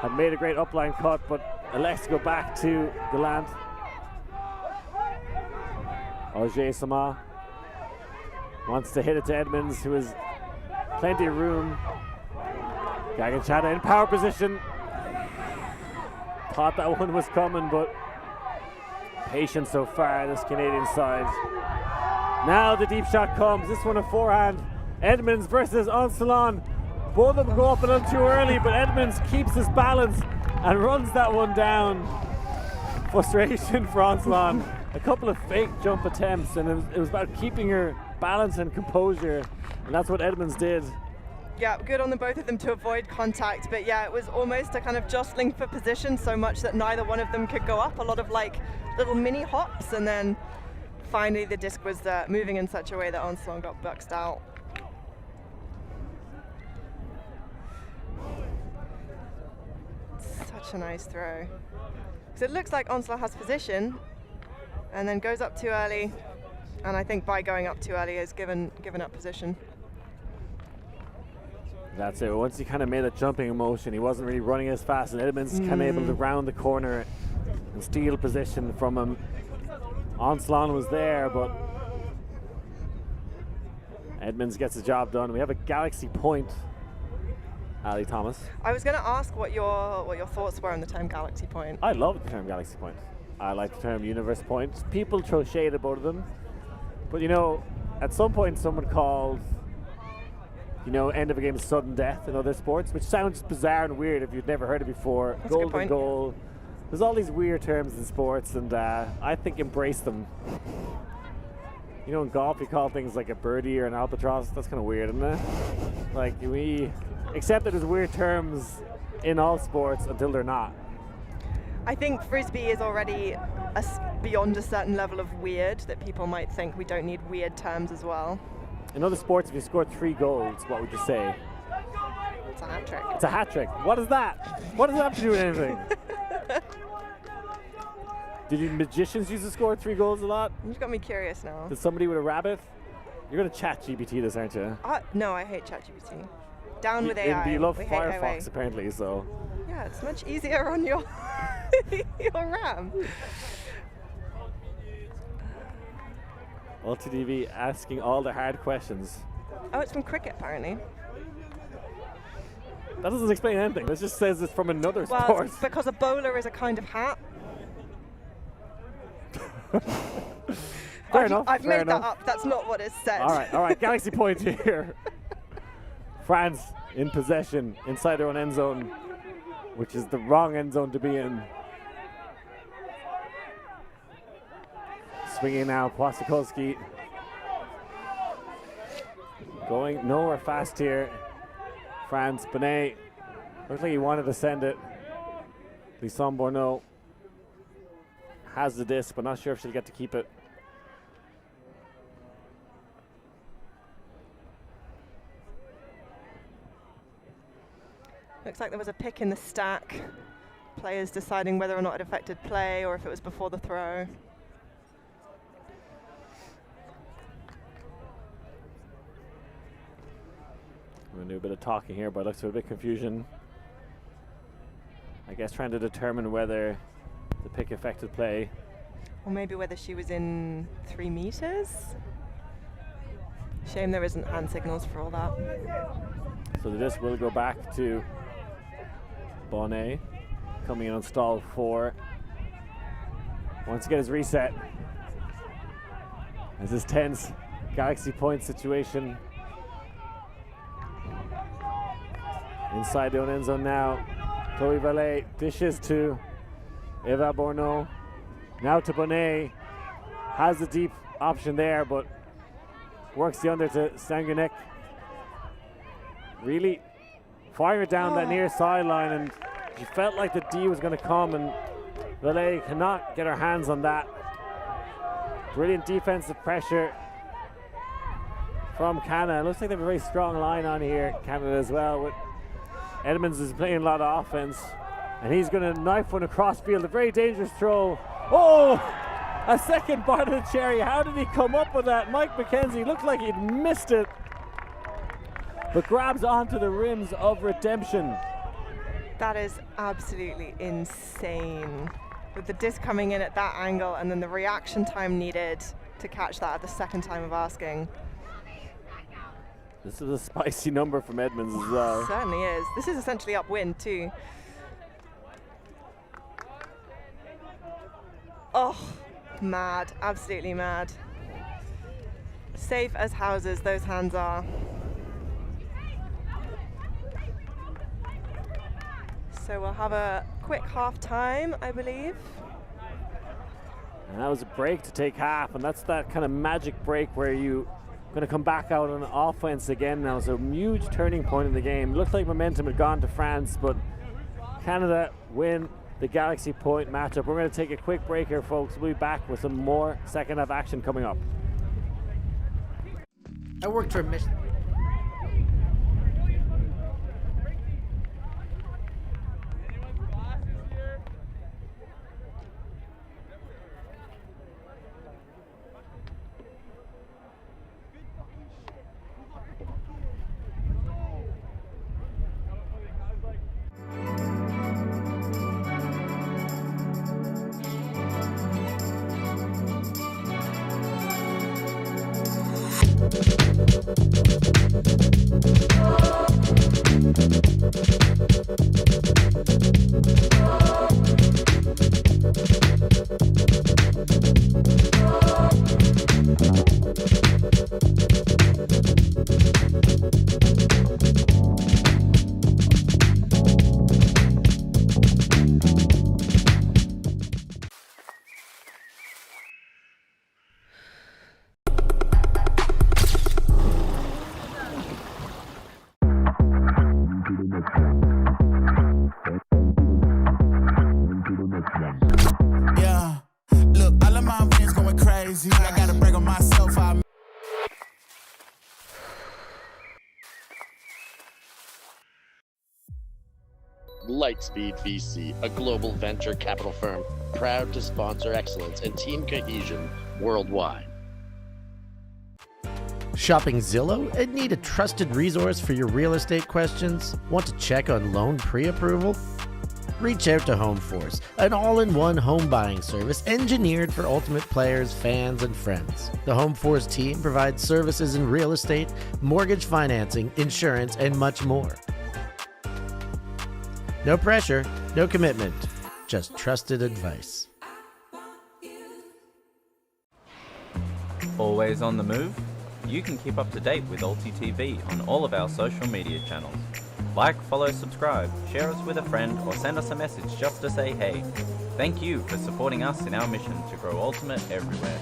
had made a great upline cut, but elects to go back to Gallant. Auger Sama wants to hit it to Edmonds, who has plenty of room. Gaganchada in power position. Thought that one was coming, but patient so far, this Canadian side. Now the deep shot comes. This one a forehand. Edmonds versus Onsalon. Both of them go up a little too early, but Edmonds keeps his balance and runs that one down. Frustration for Onsalon. A couple of fake jump attempts, and it was about keeping your balance and composure, and that's what Edmonds did. Yeah, good on the both of them to avoid contact, but yeah, it was almost a kind of jostling for position so much that neither one of them could go up. A lot of like little mini hops, and then finally the disc was moving in such a way that Onslaught got boxed out. Such a nice throw. So it looks like Onslaught has position and then goes up too early, and I think by going up too early has given up position. That's it. Once he kind of made a jumping motion, he wasn't really running as fast, and Edmonds kind of able to round the corner and steal position from him. Onslaught was there, but Edmonds gets the job done. We have a Galaxy point. Ali Thomas. I was going to ask what your thoughts were on the term Galaxy point. I love the term Galaxy point. I like the term Universe point. People throw shade at both of them, but you know, at some point someone called, you know, end of a game sudden death in other sports, which sounds bizarre and weird if you've never heard it before. That's Golden goal. There's all these weird terms in sports, and I think embrace them. You know, in golf you call things like a birdie or an albatross. That's kind of weird, isn't it? Like, we accept that there's weird terms in all sports until they're not. I think Frisbee is already beyond a certain level of weird that people might think we don't need weird terms as well. In other sports, if you score 3 goals, what would you say? It's a hat trick. It's a hat trick. What is that? What does that have to do with anything? Did you magicians used to score 3 goals a lot? You've got me curious now. Did somebody with a rabbit? You're going to chat GPT this, aren't you? No, I hate ChatGPT. Down with AI. You love Firefox, apparently, so. Yeah, Yeah, it's much easier on your your RAM. ULTI.TV asking all the hard questions. Oh, it's from cricket, apparently. That doesn't explain anything. It just says it's from another Well, sport. it's because a bowler is a kind of hat. Fair enough. I've fair made enough. that up. That's not what it said. All right. Galaxy point here. France in possession inside their own end zone, which is the wrong end zone to be in. Swinging now, Płasikowski. Going nowhere fast here. France, Benet. Looks like he wanted to send it. Lisson Bourneau has the disc, but not sure if she'll get to keep it. Looks like there was a pick in the stack. Players deciding whether or not it affected play or if it was before the throw. We're going to do a bit of talking here, but it looks to be a bit confusion. I guess trying to determine whether the pick affected play. Or maybe whether she was in 3 meters. Shame there isn't hand signals for all that. So the disc will go back to Bonnet, coming in on stall 4. Wants to get his reset. As this tense Galaxy point situation. Inside the own end zone now. Chloe Valet dishes to Eva Bourneau. Now to Bonnet. Has the deep option there, but works the under to Sanguinek. Really firing it down that near sideline, and she felt like the D was going to come, and Valet cannot get her hands on that. Brilliant defensive pressure from Canada. It looks like they have a very strong line on here, Canada as well. With Edmonds is playing a lot of offense, and he's going to knife one across field. A very dangerous throw. Oh, a second bite of the cherry. How did he come up with that? Mike McKenzie looked like he'd missed it, but grabs onto the rims of redemption. That is absolutely insane. With the disc coming in at that angle and then the reaction time needed to catch that at the second time of asking. This is a spicy number from Edmonds as well. Certainly is. This is essentially upwind too. Oh, mad, absolutely mad. Safe as houses, those hands are. So we'll have a quick half time, I believe. And that was a break to take half, and that's that kind of magic break where you going to come back out on offense again. Now it's a huge turning point in the game. Looked like momentum had gone to France, but Canada win the Galaxy point matchup. We're going to take a quick break here, folks. We'll be back with some more second half action coming up. I worked for a mission. Yeah, look, all of my friends going crazy. I gotta brag on myself. Lightspeed VC, a global venture capital firm, proud to sponsor excellence and team cohesion worldwide. Shopping Zillow and need a trusted resource for your real estate questions? Want to check on loan pre-approval? Reach out to HomeForce, an all-in-one home buying service engineered for ultimate players, fans, and friends. The HomeForce team provides services in real estate, mortgage financing, insurance, and much more. No pressure, no commitment, just trusted advice. Always on the move? You can keep up to date with ULTI.TV on all of our social media channels. Like, follow, subscribe, share us with a friend, or send us a message just to say hey. Thank you for supporting us in our mission to grow Ultimate everywhere.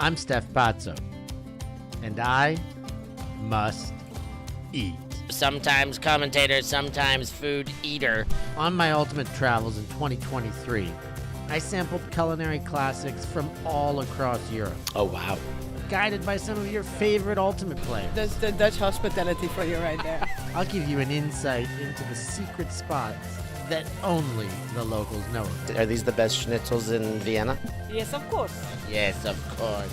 I'm Stef Pazzo, and I must eat. Sometimes commentator, sometimes food eater. On my ultimate travels in 2023, I sampled culinary classics from all across Europe, Oh, wow. guided by some of your favorite ultimate players. That's the Dutch hospitality for you right there. I'll give you an insight into the secret spots that only the locals know of. Are these the best schnitzels in Vienna? Yes, of course. Yes, of course.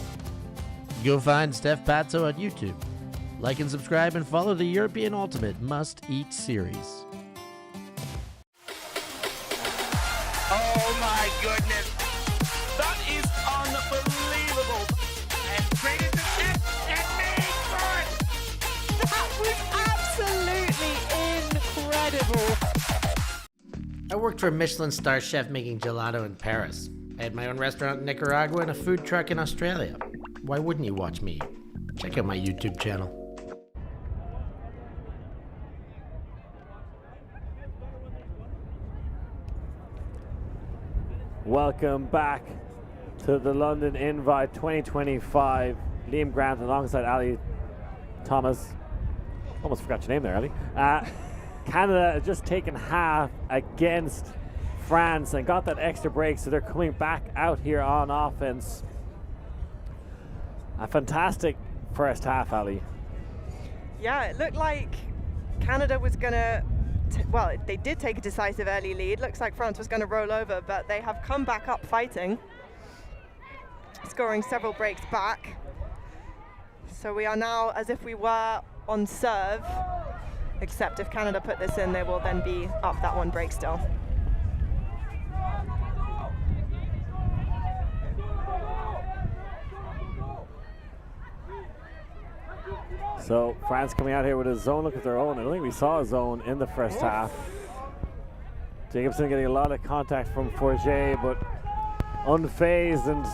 Go find Stef Pazzo on YouTube. Like and subscribe and follow the European Ultimate Must Eat series. Oh my goodness. That is unbelievable. And created the test and made good. That was absolutely incredible. I worked for a Michelin star chef making gelato in Paris. I had my own restaurant in Nicaragua and a food truck in Australia. Why wouldn't you watch me? Check out my YouTube channel. Welcome back to the London Invite 2025. Liam Grant alongside Ali Thomas. Almost forgot your name there, Ali. Canada has just taken half against France and got that extra break, so they're coming back out here on offense. A fantastic first half, Ali. Yeah, it looked like Canada was going to, well, they did take a decisive early lead. Looks like France was going to roll over, but they have come back up fighting, scoring several breaks back. So we are now as if we were on serve, except if Canada put this in, they will then be up that one break still. So France coming out here with a zone look at their own. I don't think we saw a zone in the first half. Jacobson getting a lot of contact from Forget, but unfazed and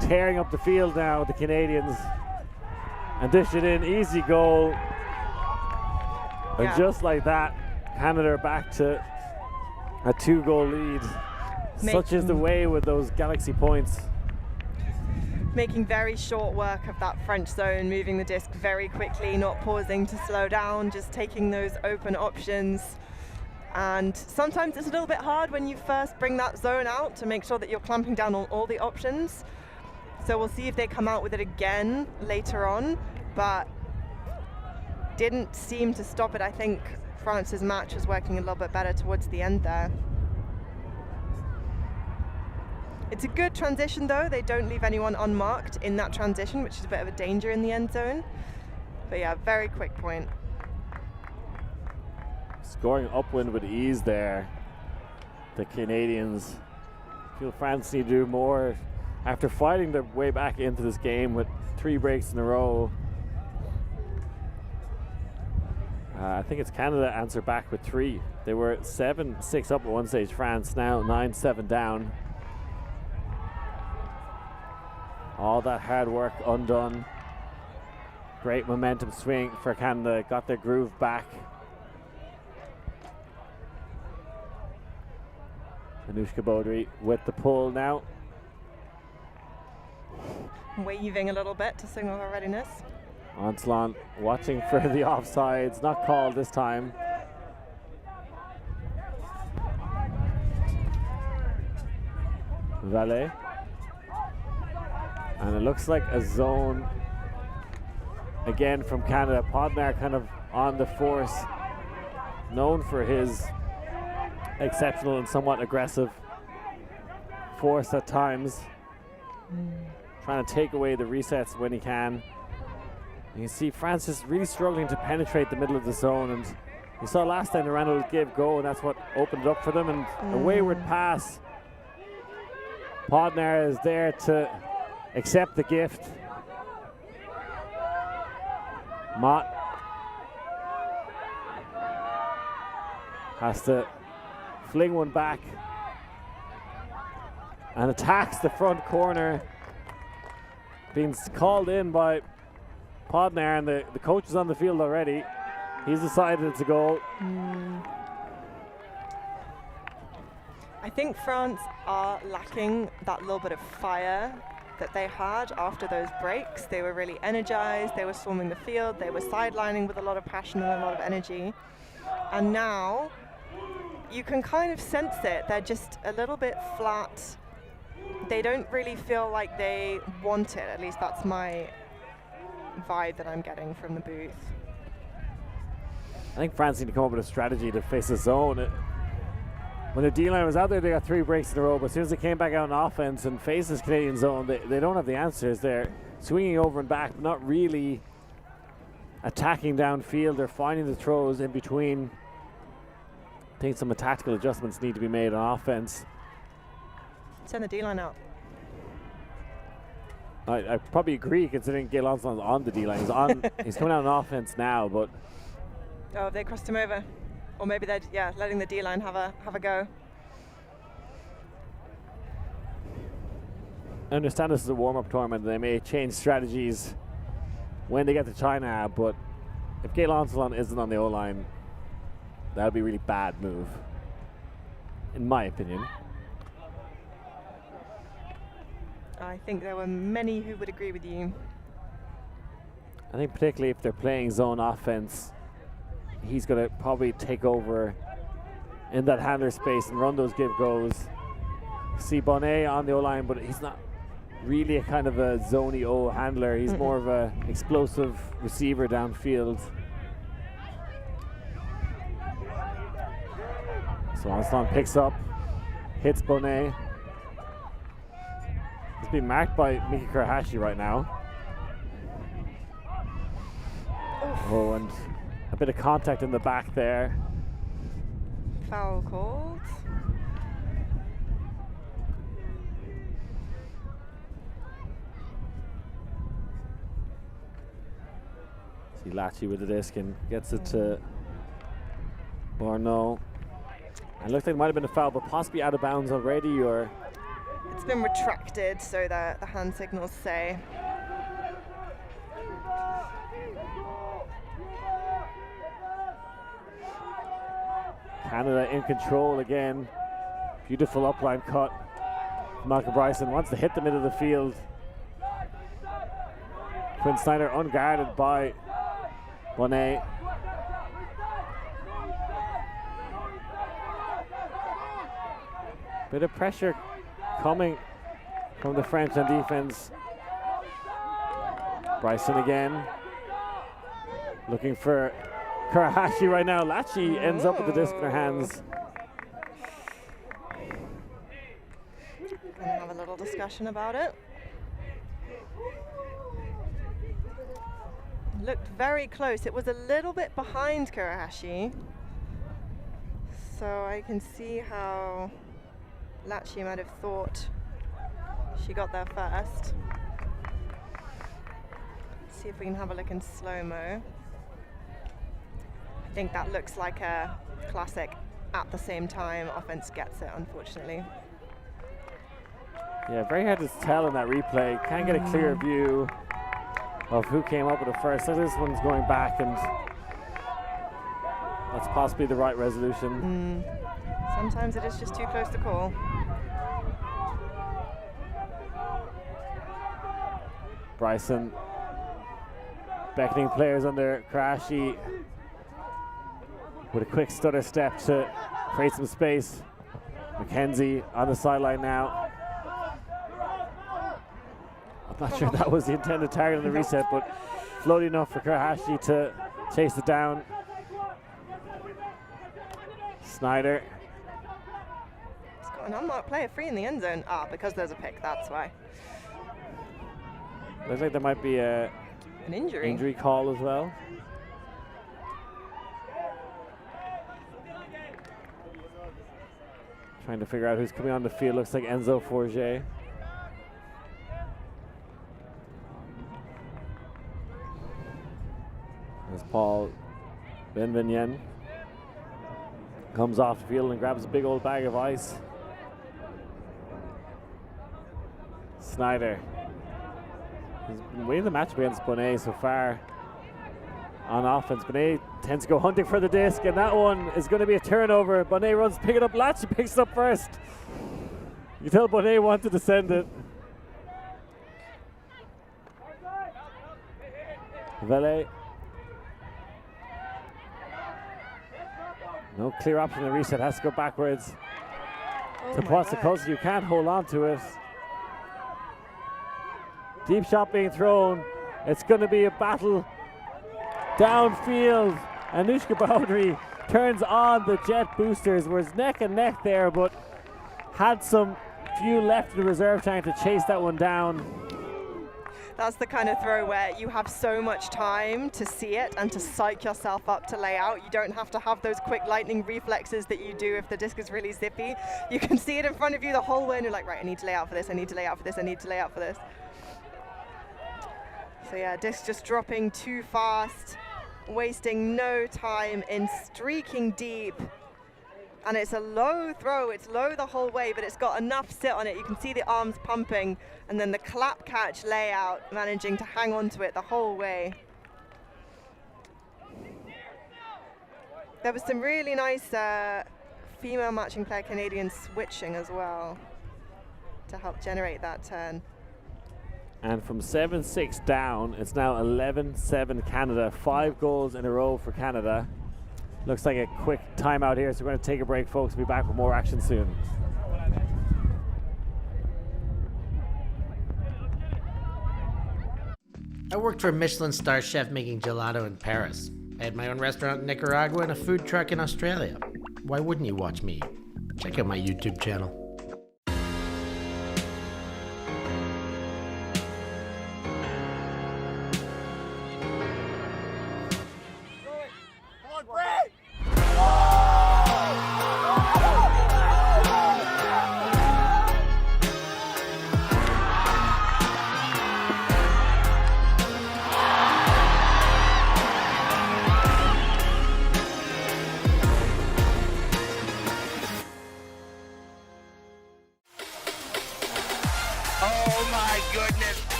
tearing up the field now with the Canadians. And dish it in, easy goal. And just like that, Canada are back to a 2-goal lead. Such is the way with those Galaxy points. Making very short work of that French zone, moving the disc very quickly, not pausing to slow down, just taking those open options. And sometimes it's a little bit hard when you first bring that zone out to make sure that you're clamping down on all the options. So we'll see if they come out with it again later on, but didn't seem to stop it. I think France's match was working a little bit better towards the end there. It's a good transition though. They don't leave anyone unmarked in that transition, which is a bit of a danger in the end zone. But yeah, very quick point. Scoring upwind with ease there. The Canadians feel France need to do more after fighting their way back into this game with 3 breaks in a row. I think it's Canada answer back with 3. They were 7-6 up at one stage, France now 9-7 down. All that hard work undone. Great momentum swing for Canada, got their groove back. Anushka Baudry with the pull now. waving a little bit to signal her readiness. Anslon watching for the offsides, not called this time. Valet. And it looks like a zone again from Canada. Podnar kind of on the force, known for his exceptional and somewhat aggressive force at times. Trying to take away the resets when he can. You can see Francis really struggling to penetrate the middle of the zone, and you saw last time the Randall gave go, and that's what opened it up for them. And a wayward pass. Podnar is there to accept the gift. Mott has to fling one back and attacks the front corner. Being called in by Podnar, and the coach is on the field already. He's decided it's a goal. I think France are lacking that little bit of fire that they had after those breaks. They were really energized, they were swarming the field, they were sidelining with a lot of passion and a lot of energy. And now you can kind of sense it. They're just a little bit flat. They don't really feel like they want it. At least that's my vibe that I'm getting from the booth. I think France need to come up with a strategy to face the zone. When the D-line was out there, they got 3 breaks in a row, but as soon as they came back out on offense and faced this Canadian zone, they don't have the answers. They're swinging over and back, but not really attacking downfield. They're finding the throws in between. I think some tactical adjustments need to be made on offense. Send the D-line out. I probably agree, considering Gail Onson's on the D-line. He's coming out on offense now, but... Oh, they crossed him over. Or maybe they're letting the D-line have a go. I understand this is a warm-up tournament. They may change strategies when they get to China, but if Gail Onslon isn't on the O-line, that would be a really bad move, in my opinion. I think there were many who would agree with you. I think particularly if they're playing zone offense, he's going to probably take over in that handler space and run those give goes. See Bonnet on the O-line, but he's not really a kind of a zoney O handler. He's more of a explosive receiver downfield. So Onslon picks up, hits Bonnet. He's being marked by Miki Kurahashi right now. Oh, and a bit of contact in the back there. Foul called. See Lachi with the disc and gets it to Borno. And it looks like it might have been a foul, but possibly out of bounds already, or... It's been retracted, so the hand signals say. Canada in control again. Beautiful upline cut. Malcolm Bryson wants to hit the middle of the field. Quinn Snyder unguarded by Bonnet. Bit of pressure coming from the French on defense. Bryson again. Looking for Kurahashi right now. Lachi ends up with the disc in her hands. Gonna have a little discussion about it. Looked very close. It was a little bit behind Kurahashi. So I can see how Lachi might have thought she got there first. See if we can have a look in slow-mo. I think that looks like a classic at the same time. Offense gets it, unfortunately. Yeah, very hard to tell in that replay. Can't get a clear view of who came up with it first. So this one's going back, and that's possibly the right resolution. Sometimes it is just too close to call. Bryson beckoning players under Karashi with a quick stutter step to create some space. McKenzie on the sideline now. I'm not sure that was the intended target on the reset, but floaty enough for Karashi to chase it down. Snyder. He's got an unmarked player free in the end zone. Because there's a pick, that's why. Looks like there might be an injury call as well. Trying to figure out who's coming on the field. Looks like Enzo Forget. As Paul Benvenyen comes off the field and grabs a big old bag of ice. Snyder. He's been winning the match against Bonnet so far on offense. Bonnet tends to go hunting for the disc, and that one is going to be a turnover. Bonnet runs, pick it up. Latch picks it up first. You tell Bonnet wanted to send it. Valet. No clear option. The reset has to go backwards. To Pazzo. You can't hold on to it. Deep shot being thrown. It's going to be a battle downfield. Anushka Bowdry turns on the jet boosters. Was neck and neck there, but had some fuel left in the reserve tank to chase that one down. That's the kind of throw where you have so much time to see it and to psych yourself up to lay out. You don't have to have those quick lightning reflexes that you do if the disc is really zippy. You can see it in front of you the whole way and you're like, right, I need to lay out for this, I need to lay out for this, I need to lay out for this. So yeah, disc just dropping too fast, wasting no time in streaking deep. And it's a low throw, it's low the whole way, but it's got enough sit on it. You can see the arms pumping, and then the clap catch layout, managing to hang on to it the whole way. There was some really nice female matching player Canadian switching as well to help generate that turn. And from 7-6 down, it's now 11-7 Canada. 5 goals in a row for Canada. Looks like a quick timeout here, so we're going to take a break, folks. We'll be back with more action soon. I worked for a Michelin star chef making gelato in Paris. I had my own restaurant in Nicaragua and a food truck in Australia. Why wouldn't you watch me? Check out my YouTube channel.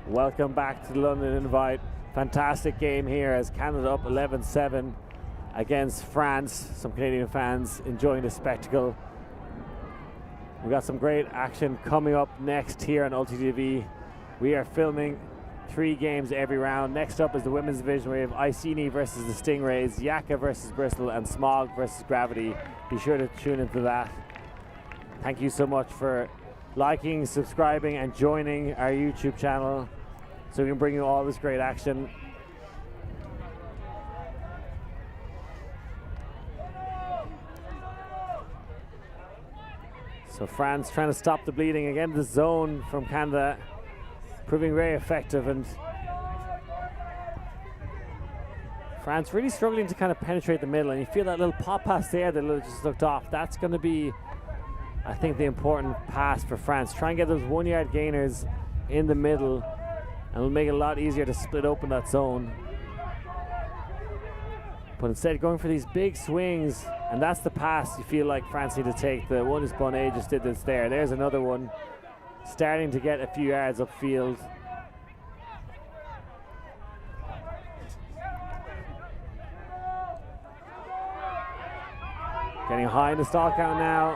Welcome back to the London Invite. Fantastic game here as Canada up 11-7 against France. Some Canadian fans enjoying the spectacle. We've got some great action coming up next here on ULTI.TV. We are filming 3 games every round. Next up is the women's division. We have Iceni versus the Stingrays, Yaka versus Bristol, and Smog versus Gravity. Be sure to tune into that. Thank you so much for liking, subscribing, and joining our YouTube channel so we can bring you all this great action. So France trying to stop the bleeding. Again, the zone from Canada proving very effective, and France really struggling to kind of penetrate the middle, and you feel that little pop pass there that just looked off. That's going to be, I think, the important pass for France. Try and get those 1 yard gainers in the middle, and it'll make it a lot easier to split open that zone. But instead going for these big swings, and that's the pass you feel like France need to take. The one is Bonnet just did this there. There's another one starting to get a few yards upfield. Getting high in the stall count now.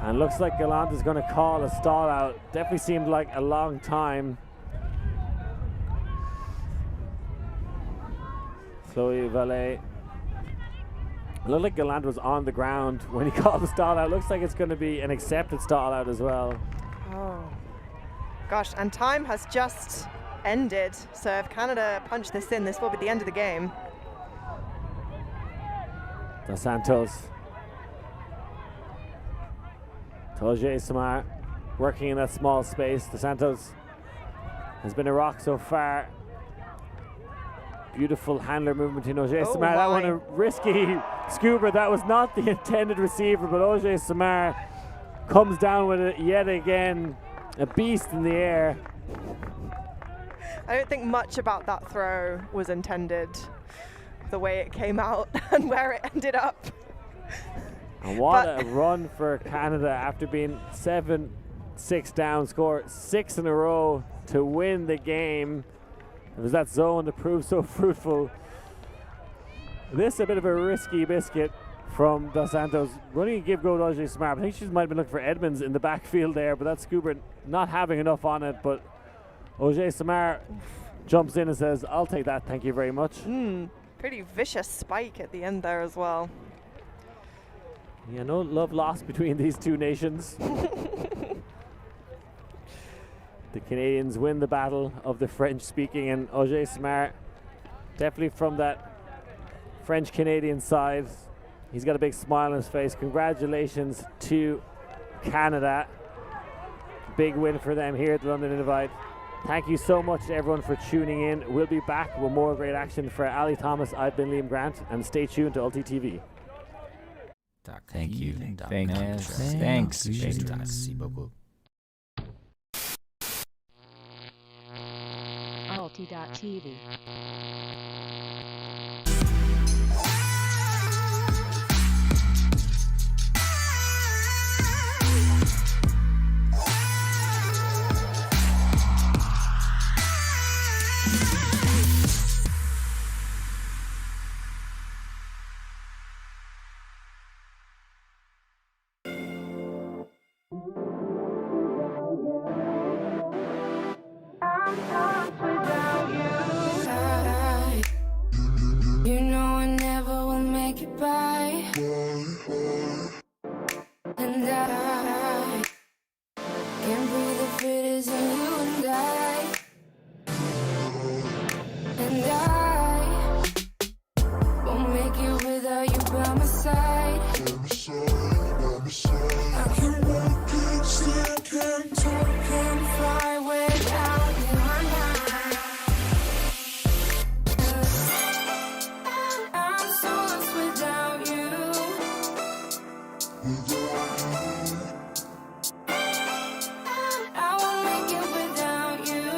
And looks like Gallant is going to call a stall out. Definitely seemed like a long time. Chloe Valet. It looked like Gallant was on the ground when he called the stall out. Looks like it's going to be an accepted stall out as well. Oh, gosh, and time has just ended. So if Canada punch this in, this will be the end of the game. Dos Santos. Tokay Samar working in that small space. Dos Santos has been a rock so far. Beautiful handler movement in Tokay Samar. That one a risky scuba. That was not the intended receiver, but Tokay Samar comes down with it yet again. A beast in the air. I don't think much about that throw was intended. The way it came out and where it ended up. And what a run for Canada after being 7-6 down, score 6 in a row to win the game. It was that zone that proved so fruitful. This is a bit of a risky biscuit from Dos Santos. Running a give go to Tokay Samar. I think she might have been looking for Edmonds in the backfield there, but that scuba not having enough on it. But Tokay Samar jumps in and says, "I'll take that, thank you very much." Pretty vicious spike at the end there as well. Yeah, no love lost between these two nations. The Canadians win the battle of the French speaking, and Tokay Samar definitely from that French Canadian side. He's got a big smile on his face. Congratulations to Canada. Big win for them here at the London Invite. Thank you so much to everyone for tuning in. We'll be back with more great action. For Ali Thomas, I've been Liam Grant, and stay tuned to ULTI.TV. Thank you. Thanks. Merci beaucoup. ULTI.TV. You know I never will make it by. And I can't breathe if it isn't you and I. And I won't make it without you by my side. I can walk, can't stand, can't talk, can't fly without you. I'm so lost without you. I won't make it without you.